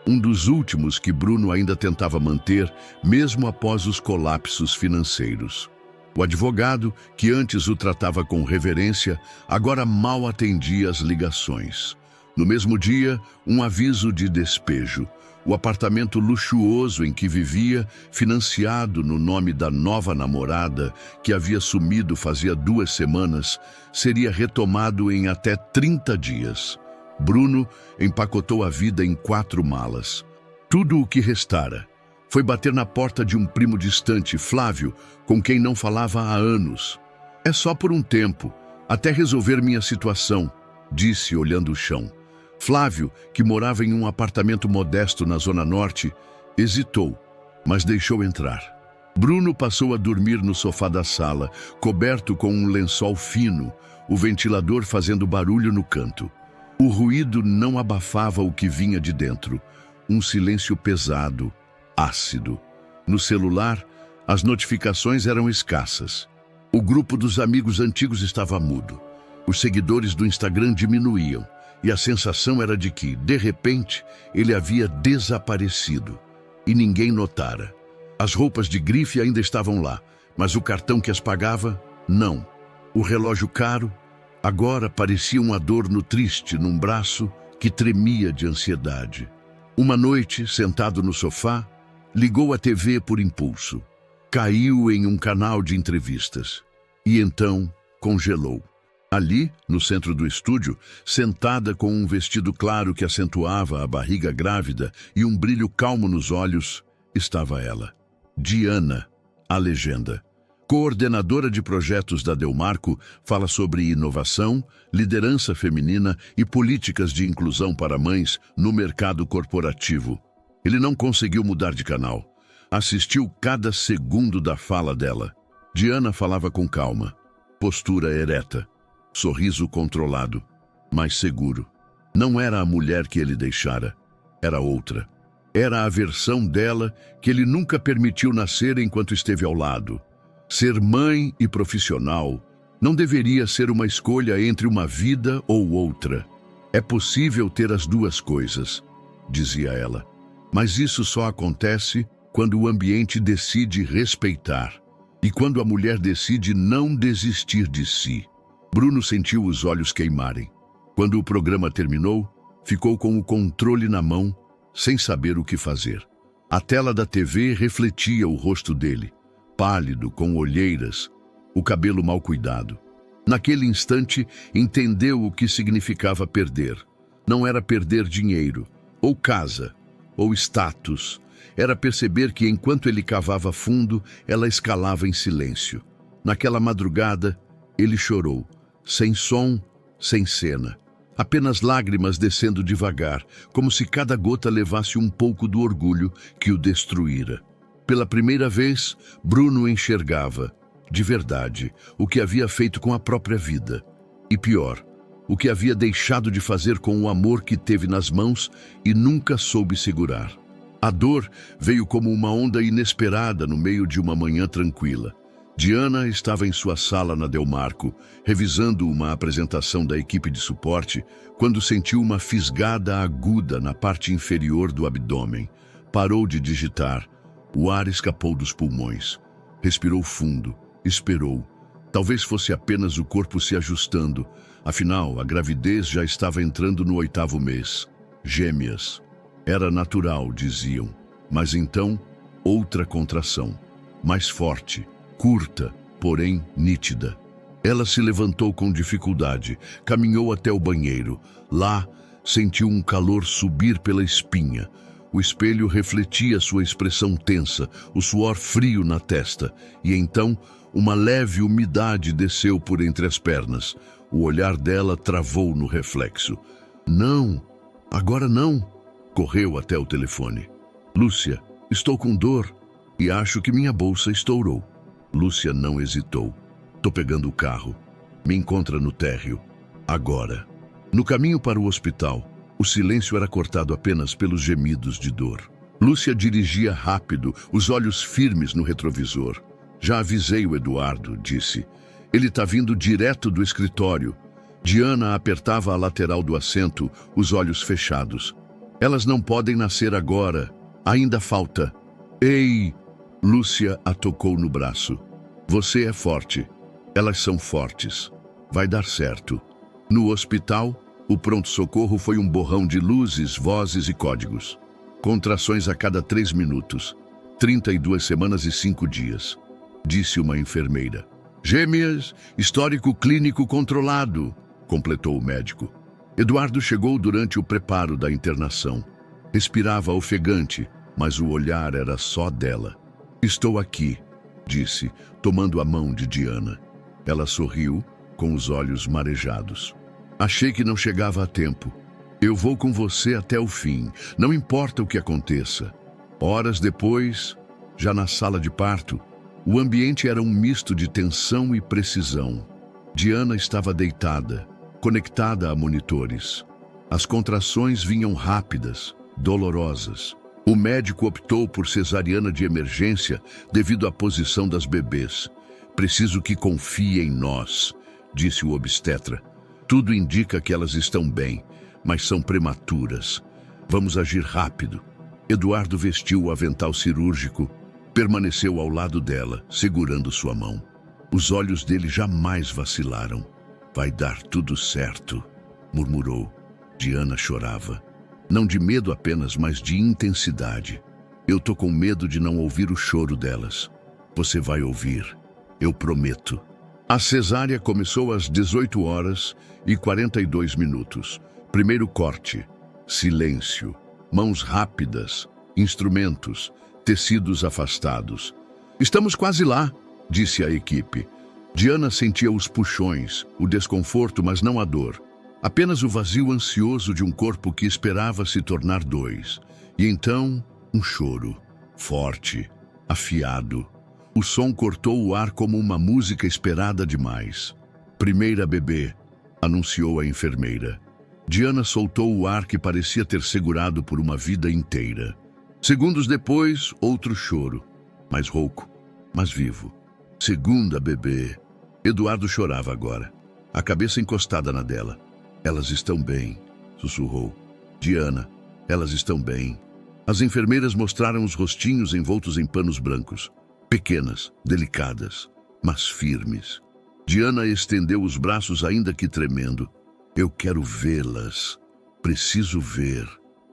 Um dos últimos que Bruno ainda tentava manter, mesmo após os colapsos financeiros. O advogado, que antes o tratava com reverência, agora mal atendia as ligações. No mesmo dia, um aviso de despejo. O apartamento luxuoso em que vivia, financiado no nome da nova namorada, que havia sumido fazia 2 semanas, seria retomado em até 30 dias. Bruno empacotou a vida em 4 malas. Tudo o que restara foi bater na porta de um primo distante, Flávio, com quem não falava há anos. É só por um tempo, até resolver minha situação, disse olhando o chão. Flávio, que morava em um apartamento modesto na Zona Norte, hesitou, mas deixou entrar. Bruno passou a dormir no sofá da sala, coberto com um lençol fino, o ventilador fazendo barulho no canto. O ruído não abafava o que vinha de dentro, um silêncio pesado, ácido. No celular, as notificações eram escassas. O grupo dos amigos antigos estava mudo. Os seguidores do Instagram diminuíam. E a sensação era de que, de repente, ele havia desaparecido. E ninguém notara. As roupas de grife ainda estavam lá, mas o cartão que as pagava, não. O relógio caro, agora parecia um adorno triste num braço que tremia de ansiedade. Uma noite, sentado no sofá, ligou a TV por impulso. Caiu em um canal de entrevistas. E então congelou. Ali, no centro do estúdio, sentada com um vestido claro que acentuava a barriga grávida e um brilho calmo nos olhos, estava ela. Diana, a legenda. Coordenadora de projetos da Delmarco, fala sobre inovação, liderança feminina e políticas de inclusão para mães no mercado corporativo. Ele não conseguiu mudar de canal. Assistiu cada segundo da fala dela. Diana falava com calma, postura ereta. Sorriso controlado, mas seguro. Não era a mulher que ele deixara, era outra. Era a versão dela que ele nunca permitiu nascer enquanto esteve ao lado. Ser mãe e profissional não deveria ser uma escolha entre uma vida ou outra. É possível ter as duas coisas, dizia ela. Mas isso só acontece quando o ambiente decide respeitar e quando a mulher decide não desistir de si. Bruno sentiu os olhos queimarem. Quando o programa terminou, ficou com o controle na mão, sem saber o que fazer. A tela da TV refletia o rosto dele, pálido, com olheiras, o cabelo mal cuidado. Naquele instante, entendeu o que significava perder. Não era perder dinheiro, ou casa, ou status. Era perceber que enquanto ele cavava fundo, ela escalava em silêncio. Naquela madrugada, ele chorou, sem som, sem cena. Apenas lágrimas descendo devagar, como se cada gota levasse um pouco do orgulho que o destruíra. Pela primeira vez, Bruno enxergava, de verdade, o que havia feito com a própria vida. E pior, o que havia deixado de fazer com o amor que teve nas mãos e nunca soube segurar. A dor veio como uma onda inesperada no meio de uma manhã tranquila. Diana estava em sua sala na Delmarco, revisando uma apresentação da equipe de suporte, quando sentiu uma fisgada aguda na parte inferior do abdômen. Parou de digitar. O ar escapou dos pulmões. Respirou fundo. Esperou. Talvez fosse apenas o corpo se ajustando. Afinal, a gravidez já estava entrando no 8º mês. Gêmeas. Era natural, diziam. Mas então, outra contração. Mais forte. Curta, porém nítida. Ela se levantou com dificuldade, caminhou até o banheiro. Lá, sentiu um calor subir pela espinha. O espelho refletia sua expressão tensa, o suor frio na testa. E então, uma leve umidade desceu por entre as pernas. O olhar dela travou no reflexo. Não, agora não. Correu até o telefone. Lúcia, estou com dor e acho que minha bolsa estourou. Lúcia não hesitou. Tô pegando o carro. Me encontra no térreo. Agora. No caminho para o hospital, o silêncio era cortado apenas pelos gemidos de dor. Lúcia dirigia rápido, os olhos firmes no retrovisor. Já avisei o Eduardo, disse. Ele tá vindo direto do escritório. Diana apertava a lateral do assento, os olhos fechados. Elas não podem nascer agora. Ainda falta. Ei! Lúcia a tocou no braço. Você é forte. Elas são fortes. Vai dar certo. No hospital, o pronto-socorro foi um borrão de luzes, vozes e códigos. Contrações a cada 3 minutos. 32 semanas e 5 dias. Disse uma enfermeira. Gêmeas, histórico clínico controlado, completou o médico. Eduardo chegou durante o preparo da internação. Respirava ofegante, mas o olhar era só dela. Estou aqui, disse, tomando a mão de Diana. Ela sorriu, com os olhos marejados. Achei que não chegava a tempo. Eu vou com você até o fim, não importa o que aconteça. Horas depois, já na sala de parto, o ambiente era um misto de tensão e precisão. Diana estava deitada, conectada a monitores. As contrações vinham rápidas, dolorosas. O médico optou por cesariana de emergência devido à posição das bebês. Preciso que confie em nós, disse o obstetra. Tudo indica que elas estão bem, mas são prematuras. Vamos agir rápido. Eduardo vestiu o avental cirúrgico, permaneceu ao lado dela, segurando sua mão. Os olhos dele jamais vacilaram. Vai dar tudo certo, murmurou. Diana chorava. Não de medo apenas, mas de intensidade. Eu tô com medo de não ouvir o choro delas. Você vai ouvir, eu prometo. A cesárea começou às 18h42. Primeiro corte. Silêncio. Mãos rápidas. Instrumentos. Tecidos afastados. Estamos quase lá, disse a equipe. Diana sentia os puxões, o desconforto, mas não a dor. Apenas o vazio ansioso de um corpo que esperava se tornar 2. E então, um choro. Forte. Afiado. O som cortou o ar como uma música esperada demais. Primeira bebê, anunciou a enfermeira. Diana soltou o ar que parecia ter segurado por uma vida inteira. Segundos depois, outro choro. Mais rouco, mas vivo. Segunda bebê. Eduardo chorava agora, a cabeça encostada na dela. Elas estão bem, sussurrou. Diana, elas estão bem. As enfermeiras mostraram os rostinhos envoltos em panos brancos. Pequenas, delicadas, mas firmes. Diana estendeu os braços ainda que tremendo. Eu quero vê-las. Preciso ver.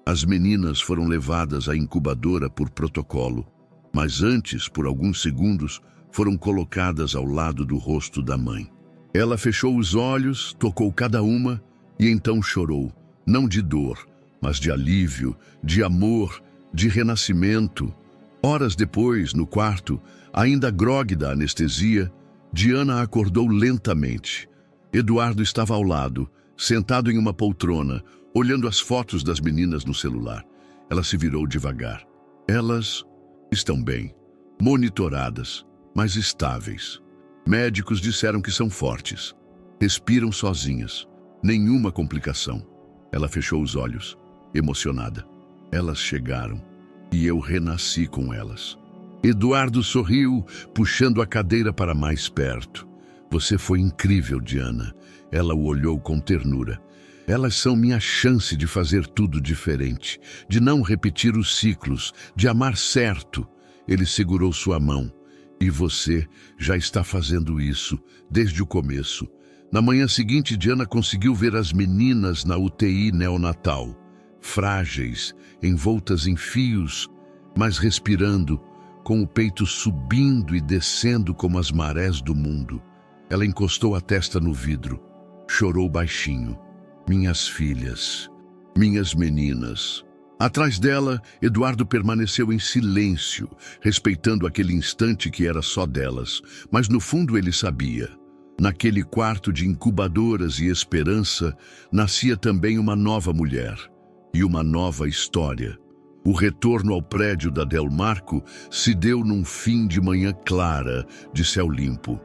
As meninas foram levadas à incubadora por protocolo, mas antes, por alguns segundos, foram colocadas ao lado do rosto da mãe. Ela fechou os olhos, tocou cada uma e então chorou, não de dor, mas de alívio, de amor, de renascimento. Horas depois, no quarto, ainda grogue da anestesia, Diana acordou lentamente. Eduardo estava ao lado, sentado em uma poltrona, olhando as fotos das meninas no celular. Ela se virou devagar. Elas estão bem, monitoradas, mas estáveis. Médicos disseram que são fortes. Respiram sozinhas. Nenhuma complicação. Ela fechou os olhos, emocionada. Elas chegaram e eu renasci com elas. Eduardo sorriu, puxando a cadeira para mais perto. Você foi incrível, Diana. Ela o olhou com ternura. Elas são minha chance de fazer tudo diferente, de não repetir os ciclos, de amar certo. Ele segurou sua mão. E você já está fazendo isso desde o começo. Na manhã seguinte, Diana conseguiu ver as meninas na UTI neonatal. Frágeis, envoltas em fios, mas respirando, com o peito subindo e descendo como as marés do mundo. Ela encostou a testa no vidro. Chorou baixinho. Minhas filhas, minhas meninas. Atrás dela, Eduardo permaneceu em silêncio, respeitando aquele instante que era só delas, mas no fundo ele sabia. Naquele quarto de incubadoras e esperança, nascia também uma nova mulher e uma nova história. O retorno ao prédio da Del Marco se deu num fim de manhã clara, de céu limpo.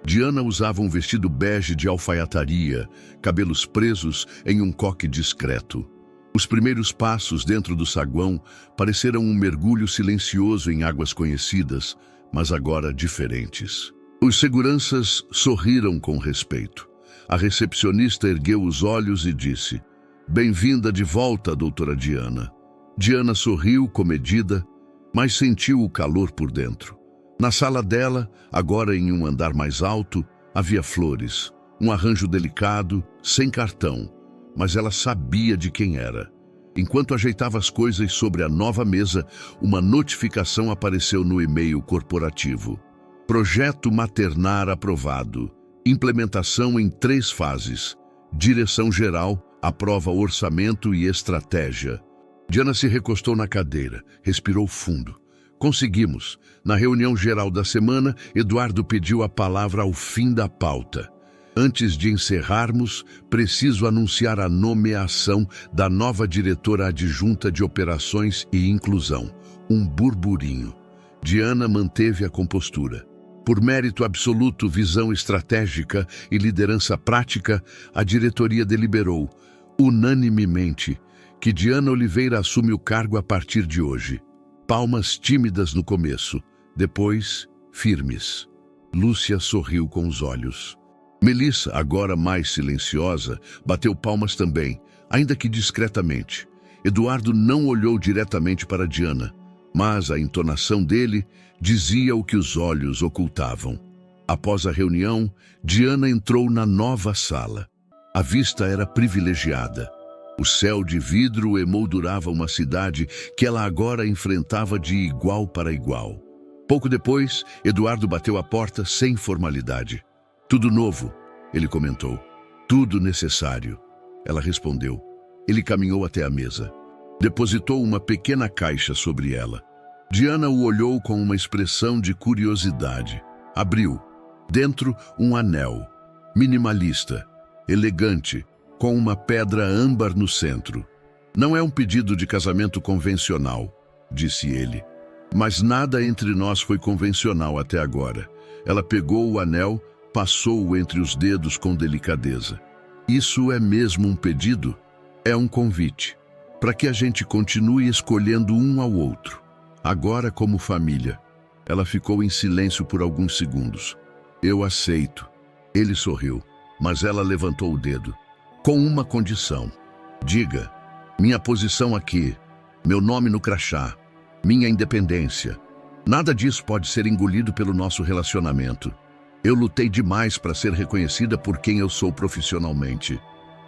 Diana usava um vestido bege de alfaiataria, cabelos presos em um coque discreto. Os primeiros passos dentro do saguão pareceram um mergulho silencioso em águas conhecidas, mas agora diferentes. Os seguranças sorriram com respeito. A recepcionista ergueu os olhos e disse: "Bem-vinda de volta, doutora Diana." Diana sorriu, comedida, mas sentiu o calor por dentro. Na sala dela, agora em um andar mais alto, havia flores, um arranjo delicado, sem cartão, mas ela sabia de quem era. Enquanto ajeitava as coisas sobre a nova mesa, uma notificação apareceu no e-mail corporativo. Projeto Maternar aprovado. Implementação em 3 fases. Direção geral, aprova orçamento e estratégia. Diana se recostou na cadeira, respirou fundo. Conseguimos. Na reunião geral da semana, Eduardo pediu a palavra ao fim da pauta. Antes de encerrarmos, preciso anunciar a nomeação da nova diretora adjunta de Operações e Inclusão. Um burburinho. Diana manteve a compostura. Por mérito absoluto, visão estratégica e liderança prática, a diretoria deliberou, unanimemente, que Diana Oliveira assume o cargo a partir de hoje. Palmas tímidas no começo, depois firmes. Lúcia sorriu com os olhos. Melissa, agora mais silenciosa, bateu palmas também, ainda que discretamente. Eduardo não olhou diretamente para Diana, mas a entonação dele dizia o que os olhos ocultavam. Após a reunião, Diana entrou na nova sala. A vista era privilegiada. O céu de vidro emoldurava uma cidade que ela agora enfrentava de igual para igual. Pouco depois, Eduardo bateu a porta sem formalidade. "Tudo novo", ele comentou. "Tudo necessário." Ela respondeu. Ele caminhou até a mesa. Depositou uma pequena caixa sobre ela. Diana o olhou com uma expressão de curiosidade. Abriu. Dentro, um anel. Minimalista, elegante, com uma pedra âmbar no centro. "Não é um pedido de casamento convencional", disse ele. "Mas nada entre nós foi convencional até agora." Ela pegou o anel, passou-o entre os dedos com delicadeza. "Isso é mesmo um pedido? É um convite, para que a gente continue escolhendo um ao outro. Agora como família." Ela ficou em silêncio por alguns segundos. "Eu aceito." Ele sorriu, mas ela levantou o dedo. "Com uma condição. Diga, minha posição aqui, meu nome no crachá, minha independência. Nada disso pode ser engolido pelo nosso relacionamento. Eu lutei demais para ser reconhecida por quem eu sou profissionalmente."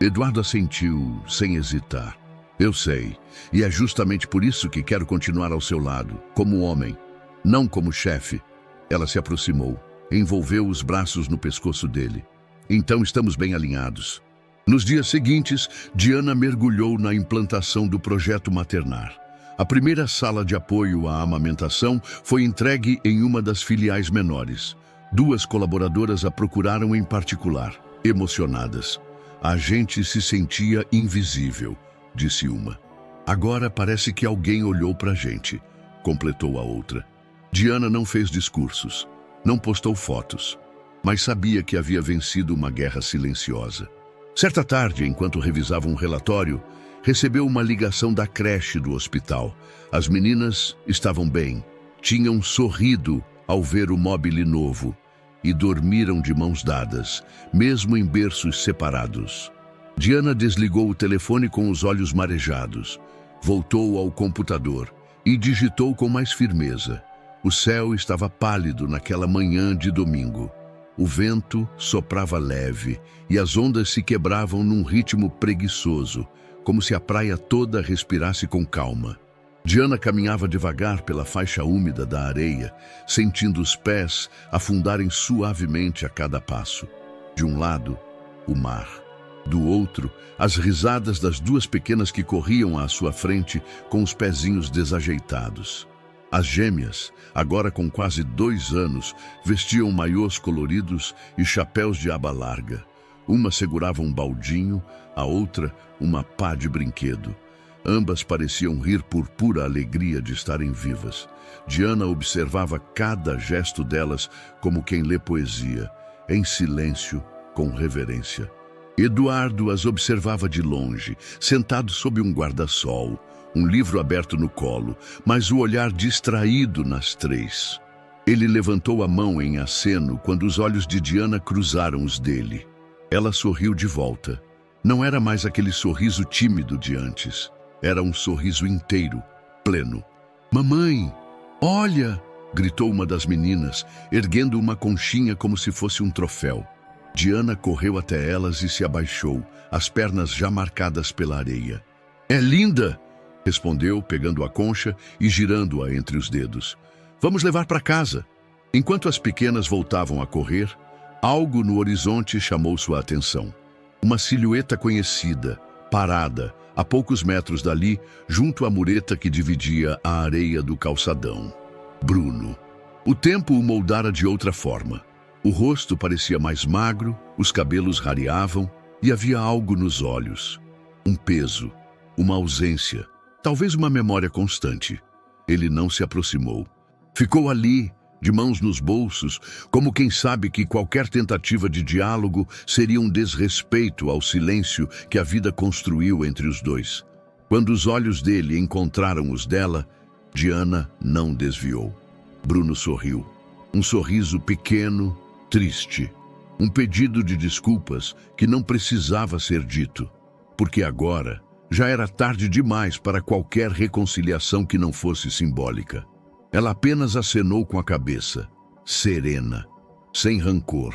Eduardo assentiu, sem hesitar. Eu sei, e é justamente por isso que quero continuar ao seu lado, como homem, não como chefe. Ela se aproximou, envolveu os braços no pescoço dele. Então estamos bem alinhados. Nos dias seguintes, Diana mergulhou na implantação do projeto Maternar. A primeira sala de apoio à amamentação foi entregue em uma das filiais menores. 2 colaboradoras a procuraram em particular, emocionadas. A gente se sentia invisível, disse uma. Agora parece que alguém olhou pra gente, completou a outra. Diana não fez discursos, não postou fotos, mas sabia que havia vencido uma guerra silenciosa. Certa tarde, enquanto revisava um relatório, recebeu uma ligação da creche do hospital. As meninas estavam bem, tinham sorrido ao ver o mobile novo e dormiram de mãos dadas, mesmo em berços separados. Diana desligou o telefone com os olhos marejados, voltou ao computador e digitou com mais firmeza. O céu estava pálido naquela manhã de domingo. O vento soprava leve e as ondas se quebravam num ritmo preguiçoso, como se a praia toda respirasse com calma. Diana caminhava devagar pela faixa úmida da areia, sentindo os pés afundarem suavemente a cada passo. De um lado, o mar. Do outro, as risadas das 2 pequenas que corriam à sua frente com os pezinhos desajeitados. As gêmeas, agora com quase 2 anos, vestiam maiôs coloridos e chapéus de aba larga. Uma segurava um baldinho, a outra uma pá de brinquedo. Ambas pareciam rir por pura alegria de estarem vivas. Diana observava cada gesto delas como quem lê poesia, em silêncio, com reverência. Eduardo as observava de longe, sentado sob um guarda-sol, um livro aberto no colo, mas o olhar distraído nas 3. Ele levantou a mão em aceno quando os olhos de Diana cruzaram os dele. Ela sorriu de volta. Não era mais aquele sorriso tímido de antes. Era um sorriso inteiro, pleno. "Mamãe, olha!" gritou uma das meninas, erguendo uma conchinha como se fosse um troféu. Diana correu até elas e se abaixou, as pernas já marcadas pela areia. "É linda!" respondeu, pegando a concha e girando-a entre os dedos. "Vamos levar para casa." Enquanto as pequenas voltavam a correr, algo no horizonte chamou sua atenção. Uma silhueta conhecida, parada, a poucos metros dali, junto à mureta que dividia a areia do calçadão. Bruno. O tempo o moldara de outra forma. O rosto parecia mais magro, os cabelos rareavam e havia algo nos olhos. Um peso, uma ausência, talvez uma memória constante. Ele não se aproximou. Ficou ali, de mãos nos bolsos, como quem sabe que qualquer tentativa de diálogo seria um desrespeito ao silêncio que a vida construiu entre os 2. Quando os olhos dele encontraram os dela, Diana não desviou. Bruno sorriu. Um sorriso pequeno, triste. Um pedido de desculpas que não precisava ser dito, porque agora já era tarde demais para qualquer reconciliação que não fosse simbólica. Ela apenas acenou com a cabeça, serena, sem rancor,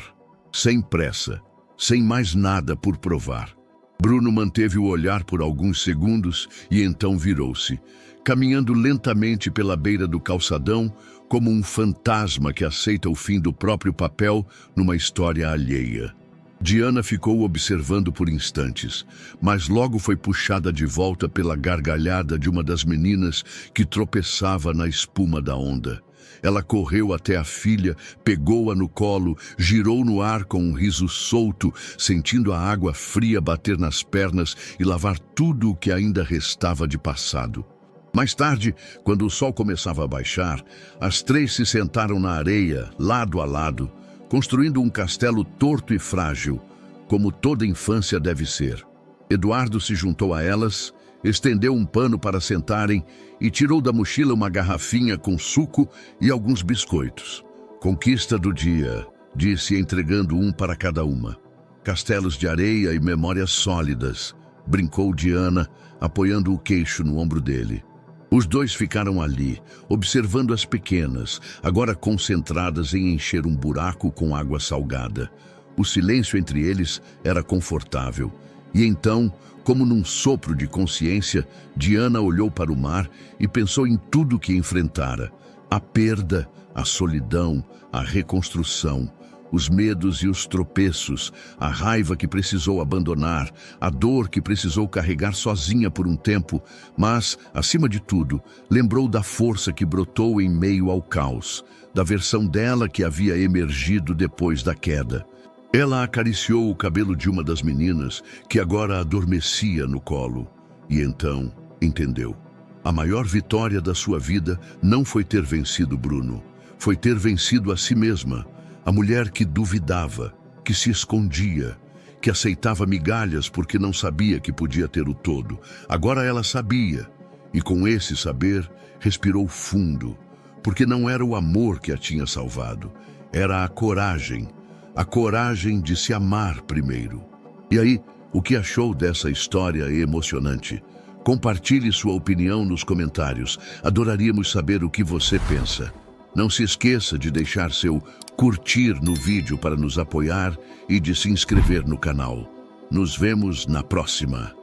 sem pressa, sem mais nada por provar. Bruno manteve o olhar por alguns segundos e então virou-se, caminhando lentamente pela beira do calçadão, como um fantasma que aceita o fim do próprio papel numa história alheia. Diana ficou observando por instantes, mas logo foi puxada de volta pela gargalhada de uma das meninas que tropeçava na espuma da onda. Ela correu até a filha, pegou-a no colo, girou no ar com um riso solto, sentindo a água fria bater nas pernas e lavar tudo o que ainda restava de passado. Mais tarde, quando o sol começava a baixar, as 3 se sentaram na areia, lado a lado, construindo um castelo torto e frágil, como toda infância deve ser. Eduardo se juntou a elas, estendeu um pano para sentarem e tirou da mochila uma garrafinha com suco e alguns biscoitos. "Conquista do dia", disse, entregando um para cada uma. "Castelos de areia e memórias sólidas", brincou Diana, apoiando o queixo no ombro dele. Os 2 ficaram ali, observando as pequenas, agora concentradas em encher um buraco com água salgada. O silêncio entre eles era confortável, E então, como num sopro de consciência, Diana olhou para o mar e pensou em tudo que enfrentara: a perda, a solidão, a reconstrução, os medos e os tropeços, a raiva que precisou abandonar, a dor que precisou carregar sozinha por um tempo, mas, acima de tudo, lembrou da força que brotou em meio ao caos, da versão dela que havia emergido depois da queda. Ela acariciou o cabelo de uma das meninas, que agora adormecia no colo, e então entendeu. A maior vitória da sua vida não foi ter vencido Bruno, foi ter vencido a si mesma, a mulher que duvidava, que se escondia, que aceitava migalhas porque não sabia que podia ter o todo. Agora ela sabia, e com esse saber, respirou fundo, porque não era o amor que a tinha salvado, era a coragem de se amar primeiro. E aí, o que achou dessa história emocionante? Compartilhe sua opinião nos comentários. Adoraríamos saber o que você pensa. Não se esqueça de deixar seu curtir no vídeo para nos apoiar e de se inscrever no canal. Nos vemos na próxima.